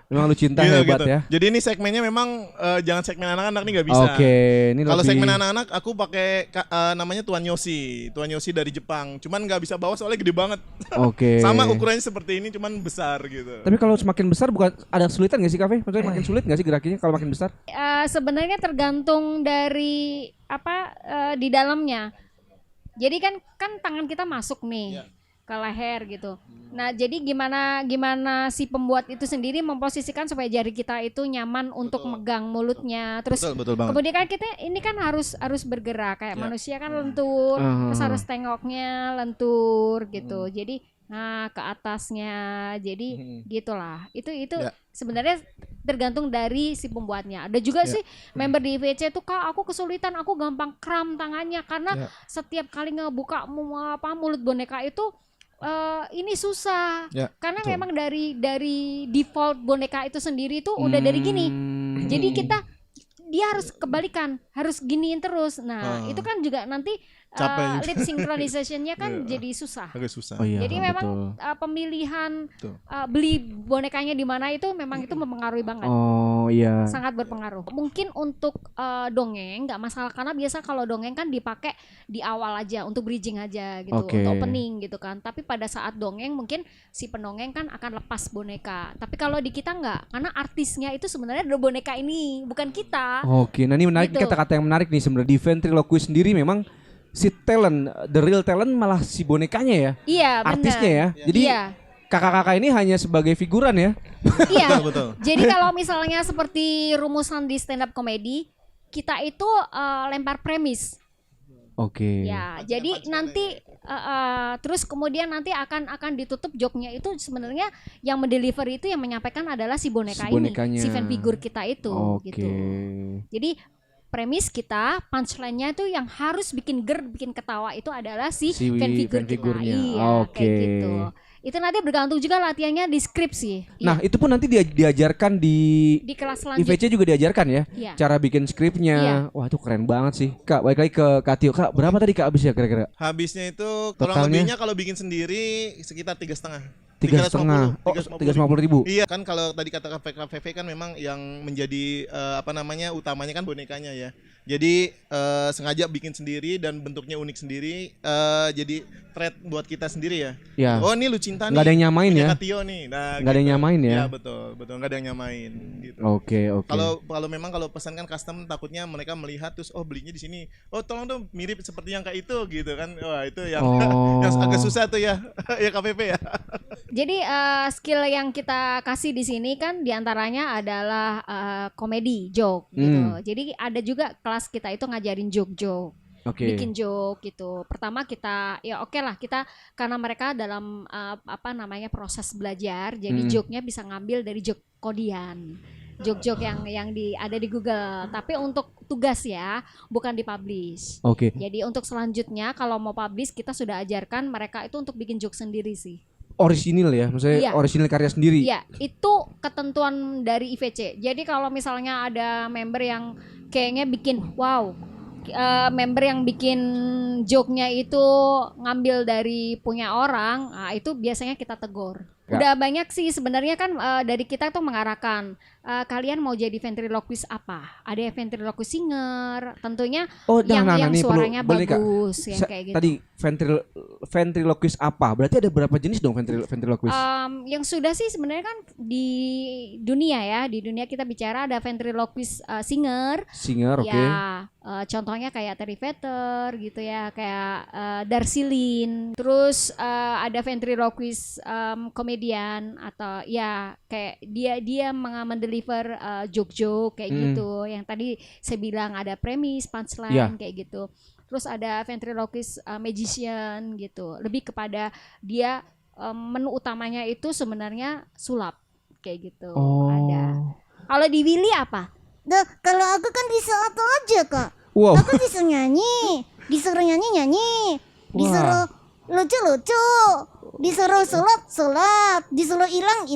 Memang Lucinta hebat ya. Jadi ini segmennya memang jangan segmen anak-anak nih nggak bisa. Oke, ini Kalau lebih- segmen anak-anak aku pakai namanya Tuan Yoshi dari Jepang. Cuman nggak bisa bawa soalnya gede banget. Oke. Sama ukurannya seperti ini, cuman besar gitu. Tapi kalau semakin besar bukan ada kesulitan nggak sih Kafe? Maksudnya makin sulit nggak sih gerakinnya kalau makin besar? Sebenarnya tergantung dari di dalamnya. Jadi kan tangan kita masuk nih ke leher gitu. Nah, jadi gimana si pembuat itu sendiri memposisikan supaya jari kita itu nyaman untuk megang mulutnya. Terus Betul banget. kemudian kan kita ini kan harus bergerak kayak manusia kan lentur, terus harus tengoknya lentur gitu. Jadi ke atasnya. Jadi gitulah. Itu sebenarnya tergantung dari si pembuatnya. Ada juga sih member di IVC tuh, Kak, aku kesulitan, aku gampang kram tangannya karena setiap kali ngebuka mulut boneka itu ini susah. Karena memang dari default boneka itu sendiri tuh udah dari gini. Jadi dia harus kebalikan, harus giniin terus. Nah, itu kan juga nanti lip synchronization-nya kan jadi susah. Agak susah. Oh iya, Jadi memang pemilihan beli bonekanya di mana itu memang itu mempengaruhi banget. Oh iya. Sangat berpengaruh. Mungkin untuk dongeng nggak masalah karena biasa kalau dongeng kan dipakai di awal aja untuk bridging aja gitu, Oke. untuk opening gitu kan. Tapi pada saat dongeng mungkin si pendongeng kan akan lepas boneka. Tapi kalau di kita nggak, karena artisnya itu sebenarnya ada boneka ini, bukan kita. Oke, nah ini menarik Gitu. kata-kata yang menarik nih sebenarnya. Di ventriloquist sendiri memang si talent, the real talent malah si bonekanya ya. Iya, benar. Artisnya ya. Jadi Iya. kakak-kakak ini hanya sebagai figuran ya. Iya. Betul. Jadi kalau misalnya seperti rumusan di stand up comedy, kita itu lempar premis. Oke. Ya, jadi nanti terus kemudian nanti akan ditutup joke-nya itu sebenarnya yang mendeliver itu yang menyampaikan adalah si boneka Si bonekanya. ini, si fan figure kita itu Oke. gitu. Jadi premis kita punchline-nya itu yang harus bikin bikin ketawa itu adalah si fan figure kita. figurnya. Iya, Oke. kayak gitu. Itu nanti bergantung juga latihannya di skrip sih. Nah, itu pun nanti diajarkan di Di kelas selanjutnya. IVC juga diajarkan ya. Iya. Cara bikin skripnya. Iya. Wah, itu keren banget sih. Kak, balik lagi ke Kak Tio. Kak, berapa tadi Kak habisnya kira-kira? Habisnya itu kurang Totalnya? lebihnya kalau bikin sendiri sekitar 3,5. 3,5. Oh, 350.000. Iya kan, kalau tadi kata KVV kan memang yang menjadi utamanya kan bonekanya ya. Jadi sengaja bikin sendiri dan bentuknya unik sendiri, jadi thread buat kita sendiri ya. Ya. Oh, ini Lucinta nih. Nggak ada yang nyamain punya ya? Kak Tio nih. Nah, Nggak ada yang nyamain ya? Iya, betul nggak ada yang nyamain gitu. Oke. Kalau memang kalau pesan kan custom, takutnya mereka melihat terus belinya di sini. Oh, tolong dong mirip seperti yang kayak itu gitu kan. Wah, itu yang yang agak susah tuh ya. Ya KPP ya. Jadi skill yang kita kasih di sini kan diantaranya adalah komedi, joke gitu. Jadi ada juga kelas kita itu ngajarin joke-joke. Oke. Bikin joke gitu. Pertama kita ya oke lah, kita karena mereka dalam proses belajar, jadi joke-nya bisa ngambil dari joke kodian. Joke-joke yang ada di Google. Tapi untuk tugas ya, bukan dipublish. Oke. Jadi untuk selanjutnya kalau mau publish kita sudah ajarkan mereka itu untuk bikin joke sendiri sih. Orisinil ya, maksudnya Iya. orisinil karya sendiri. Iya, itu ketentuan dari IVC. Jadi kalau misalnya ada member yang kayaknya bikin member yang bikin joke-nya itu ngambil dari punya orang, itu biasanya kita tegur. Ya. Udah banyak sih sebenarnya kan dari kita tuh mengarahkan kalian mau jadi ventriloquist apa? Ada yang ventriloquist singer, tentunya yang nih, suaranya boleh, Kak. bagus, yang kayak gitu. Tadi ventriloquist apa? Berarti ada berapa jenis dong ventriloquist? Yang sudah sih sebenarnya kan di dunia kita bicara ada ventriloquist singer. Singer, oke. Ya, contohnya kayak Terry Vetter gitu ya, kayak Darcy Lin. Terus ada ventriloquist komedian atau ya kayak dia mendeliver joke-joke kayak gitu. Yang tadi saya bilang ada premis, punchline kayak gitu. Terus ada ventriloquist magician gitu. Lebih kepada dia menu utamanya itu sebenarnya sulap kayak gitu. Ada. Kalau di Willy apa? Kalau aku kan bisa auto aja, Kak. Wow. Aku bisa nyanyi, disuruh nyanyi, disuruh lucu-lucu, disuruh sulap, disuruh hilang.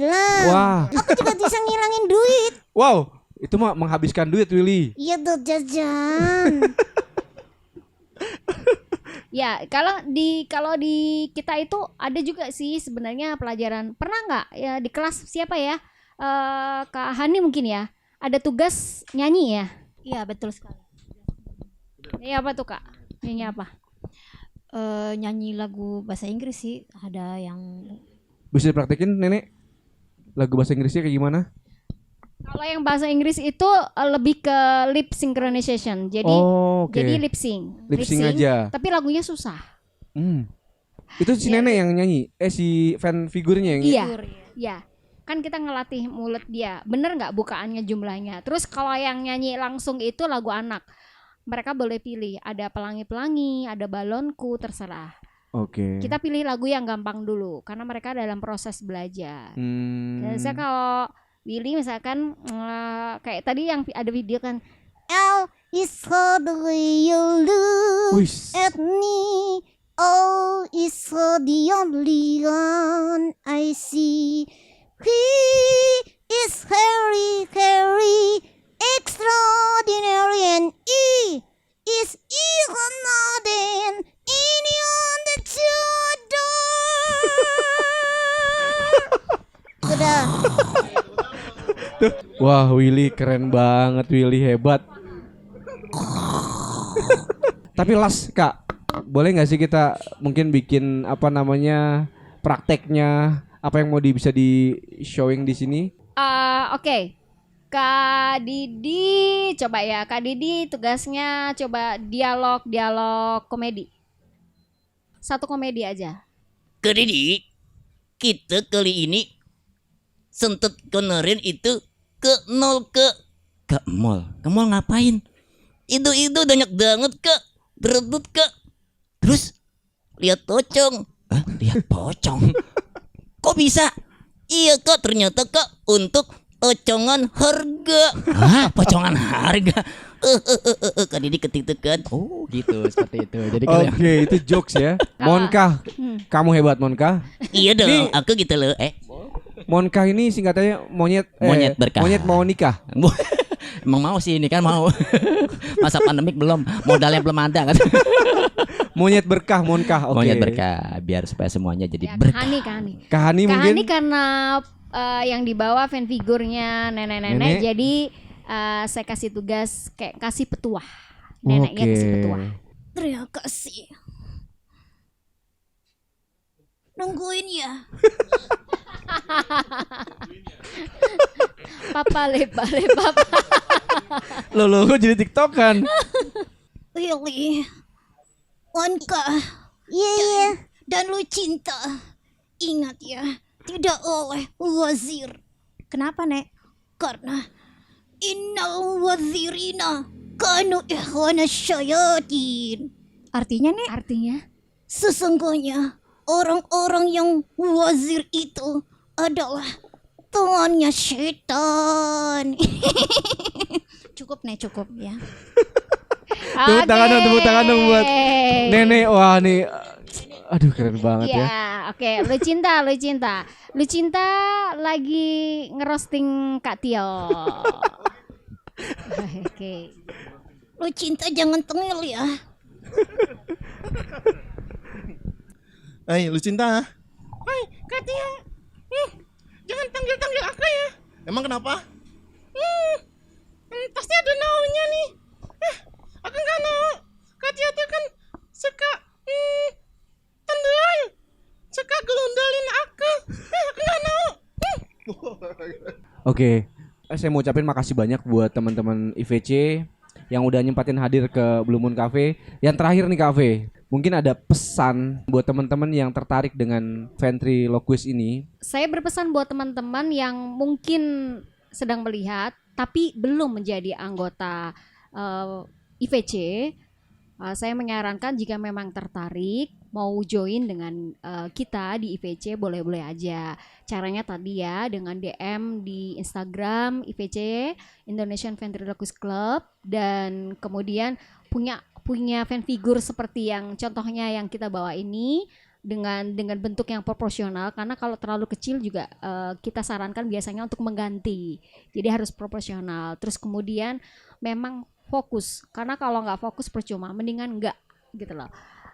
Wah. Aku juga bisa ngilangin duit. Wow, itu mah menghabiskan duit, Willy. Iya tuh, jajan. Ya, kalau di kita itu ada juga sih sebenarnya pelajaran. Pernah nggak ya di kelas siapa ya? Kak Hani mungkin ya. Ada tugas nyanyi ya? Iya, betul sekali. Nyanyi apa tuh, Kak? Nyanyi apa? Nyanyi lagu bahasa Inggris sih, ada yang Bisa dipraktekin, Nenek? Lagu bahasa Inggrisnya kayak gimana? Kalau yang bahasa Inggris itu lebih ke lip synchronization. Jadi Oke. jadi lip sync. Lip sync aja. Tapi lagunya susah. Itu si Nenek yang nyanyi? Si fan figurnya yang Iya. Iya. Kan kita ngelatih mulut dia. Bener nggak bukaannya jumlahnya. Terus kalau yang nyanyi langsung itu lagu anak. Mereka boleh pilih. Ada pelangi-pelangi, ada balonku, terserah. Oke. Kita pilih lagu yang gampang dulu. Karena mereka dalam proses belajar. Biasanya kalau Willy misalkan kayak tadi yang ada video kan. L is for the way you look at me. O is for the only one I see. He is very, very extraordinary, and E is even more than anyone that you adore. Sudah. Wah, Willy keren banget, Willy hebat. Tapi last, Kak, boleh nggak sih kita mungkin bikin prakteknya, apa yang mau bisa di showing di sini? Oke. Kak Didi coba ya. Kak Didi tugasnya coba dialog komedi. Satu komedi aja. Kak Didi, kita kali ini sentet kemarin itu ke mall. Ke mall ngapain? Itu banyak banget, Kak. Berebut, Kak. Terus lihat pocong. Lihat pocong. Kok bisa? Iya, Kak, ternyata, Kak, untuk pocongan harga. Pocongan harga. Kak Didi ketik kan. Oh gitu, seperti itu. Jadi kalian Oke, itu jokes ya. Monkah, kamu hebat Monkah. Iya dong, aku gitu loh. Monkah ini singkatannya monyet Monyet berkah. Monyet mau nikah. Emang mau sih ini kan mau. Masa pandemik belum, modalnya belum ada kan. Monyet berkah Monkah. Oke. Monyet berkah biar supaya semuanya jadi Ya, berkah. Kahani. Kahani mungkin. Kahani karena yang dibawa fan figurnya nenek-nenek, Nenek. jadi saya kasih tugas kayak kasih petuah. Neneknya kasih petuah. Terima kasih. Nungguin ya. Papa lepa. Lo kok jadi tiktokan. Really? Wanka Iya. dan lu cinta. Ingat ya, tidak oleh wazir. Kenapa, Nek? Karena innal wazirina kanu ikhwana syayatin. Artinya, Nek? Artinya? Sesungguhnya orang-orang yang wazir itu adalah temannya setan. Cukup Nek, cukup ya. Tepuk tangan dong buat nenek. Wah nih, aduh keren banget ya. Ya, oke. Lu cinta lagi ngerosting Kak Tio. Oke. Lu cinta jangan tengil ya. Lu cinta? Hai, Kak Tio. Jangan tanggil-tanggil aku ya. Emang kenapa? Pasti ada naunya nih. Aku nggak mau. Kak Tio tuh kan suka tendel, suka gelundalin aku. Aku nggak mau. Oke, saya mau ucapin makasih banyak buat teman-teman IVC yang udah nyempatin hadir ke Blue Moon Cafe. Yang terakhir nih Cafe, mungkin ada pesan buat teman-teman yang tertarik dengan ventriloquist ini. Saya berpesan buat teman-teman yang mungkin sedang melihat tapi belum menjadi anggota IVC. Saya menyarankan jika memang tertarik mau join dengan kita di IVC, boleh-boleh aja. Caranya tadi ya dengan DM di Instagram IVC Indonesian Ventriloquist Club, dan kemudian punya fan figure seperti yang contohnya yang kita bawa ini dengan bentuk yang proporsional, karena kalau terlalu kecil juga kita sarankan biasanya untuk mengganti. Jadi harus proporsional. Terus kemudian memang fokus, karena kalau nggak fokus percuma, mendingan nggak gitu loh.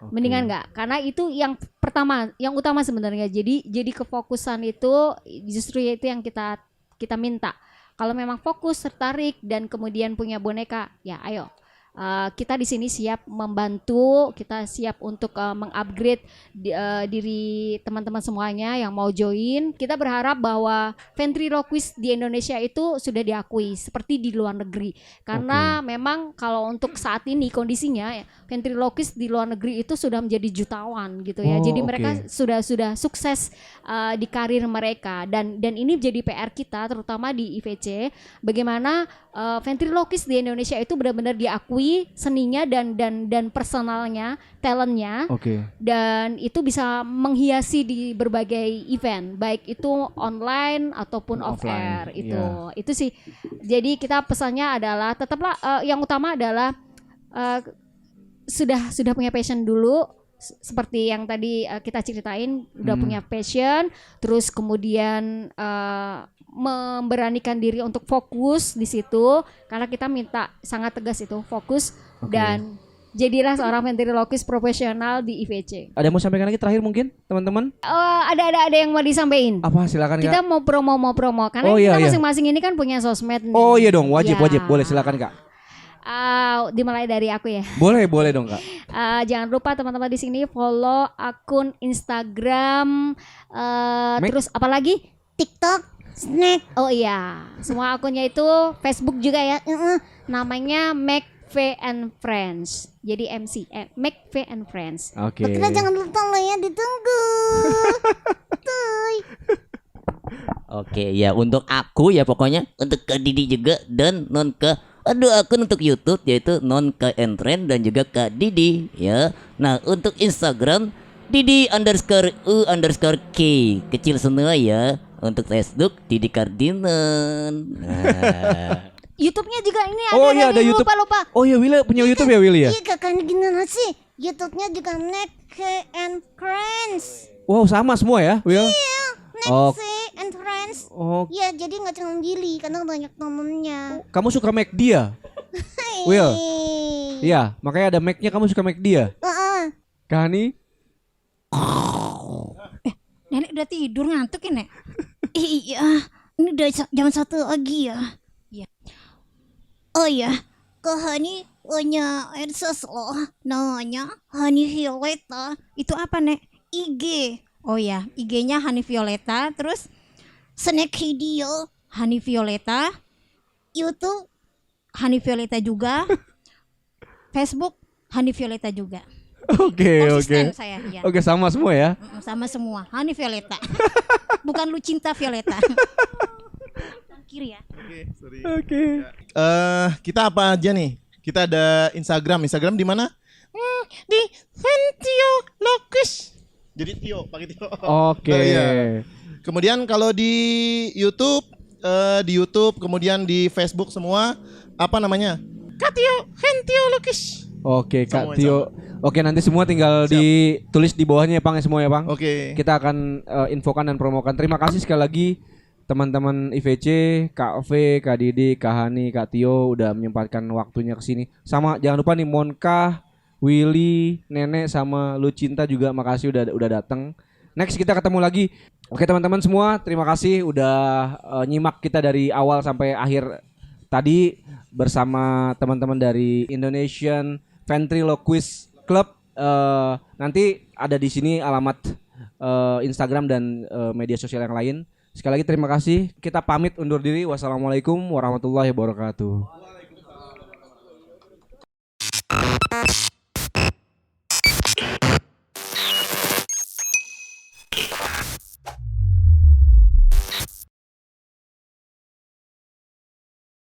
Mendingan nggak, karena itu yang pertama, yang utama sebenarnya. Jadi kefokusan itu justru itu yang kita minta. Kalau memang fokus, tertarik dan kemudian punya boneka, ya ayo. Kita di sini siap membantu, kita siap untuk mengupgrade diri teman-teman semuanya yang mau join. Kita berharap bahwa ventriloquist di Indonesia itu sudah diakui seperti di luar negeri. Karena memang kalau untuk saat ini kondisinya ventriloquist di luar negeri itu sudah menjadi jutawan gitu ya. Jadi mereka sudah sukses di karir mereka, dan ini menjadi PR kita terutama di IVC, bagaimana ventriloquist di Indonesia itu benar-benar diakui seninya dan personalnya, talentnya, dan itu bisa menghiasi di berbagai event, baik itu online ataupun off air. Itu sih. Jadi kita pesannya adalah tetaplah yang utama adalah sudah punya passion dulu. Seperti yang tadi kita ceritain, udah punya passion, terus kemudian memberanikan diri untuk fokus di situ, karena kita minta sangat tegas itu fokus dan jadilah seorang ventriloquist profesional di IVC. Ada yang mau sampaikan lagi terakhir mungkin teman-teman? Ada yang mau disampaikan. Apa, silakan Kita Kak. mau promo karena kita masing-masing ini kan punya sosmed nih. Oh iya dong, wajib, boleh, silakan Kak. Dimulai dari aku ya. Boleh dong Kak. Jangan lupa teman-teman di sini follow akun Instagram, terus apa lagi? TikTok, Snack. Oh iya, semua akunnya itu, Facebook juga ya. Namanya McV and Friends. Jadi MC, McV and Friends. Oke. Kita jangan lupa lo ya, ditunggu. Tuh. Oke, ya untuk aku ya pokoknya untuk Kak Didi juga dan ada akun untuk YouTube yaitu @KNTrend dan juga Kak Didi ya. Nah untuk Instagram Didi_U_K kecil semua ya. Untuk Facebook Didi Kardinan. Nah. YouTube-nya juga ini ada. Oh iya, ada nih, YouTube. Lupa. Oh iya Willy punya YouTube ya Willy ya? Iya kakak gimana sih? YouTube-nya juga Nexe and Friends. Wow sama semua ya Will? Iya, Oh. Nexe and Friends. Oh, Ya jadi nggak cuma Billy karena banyak temennya. kamu suka McD ya? Will? Iya, makanya ada Mac-nya kamu suka McD ya? Kahani? Nenek udah tidur ngantuk ya, Nek? Iya, ini udah jam 1 pagi ya. Iya. Oh ya, ke Hani punya Edsos loh. Namanya Hani Violeta. Itu apa, Nek? IG. Oh ya, IG-nya Hani Violeta. Terus Snack Video Hani Violeta. YouTube Hani Violeta juga. Facebook Hani Violeta juga. Oke. Konsisten saya, ya. Oke, sama semua ya. Sama semua. Hani Violeta. Bukan lu cinta Violeta. Kiri ya. Oke, sorry. Oke. Kita apa aja nih? Kita ada Instagram. Instagram di mana? Di Ventio Locus. Jadi Tio, pakai Tio. Oke. Oh, iya. Kemudian kalau di YouTube, kemudian di Facebook semua apa namanya? Katio Ventio Locus. Oke, Sama, Kak Tio. Oke, nanti semua tinggal ditulis di bawahnya ya, Pang, ya semua ya, Pang. Oke. Kita akan infokan dan promokan. Terima kasih sekali lagi teman-teman IVC, Kak V, Kak Didi, Kak Hani, Kak Tio udah menyempatkan waktunya ke sini. Sama jangan lupa nih Monka, Willy, Nenek sama Lucinta juga makasih udah datang. Next kita ketemu lagi. Oke, teman-teman semua, terima kasih udah nyimak kita dari awal sampai akhir tadi bersama teman-teman dari Indonesian Ventriloquist Club. Nanti ada di sini alamat Instagram dan media sosial yang lain. Sekali lagi terima kasih. Kita pamit undur diri. Wassalamualaikum warahmatullahi wabarakatuh.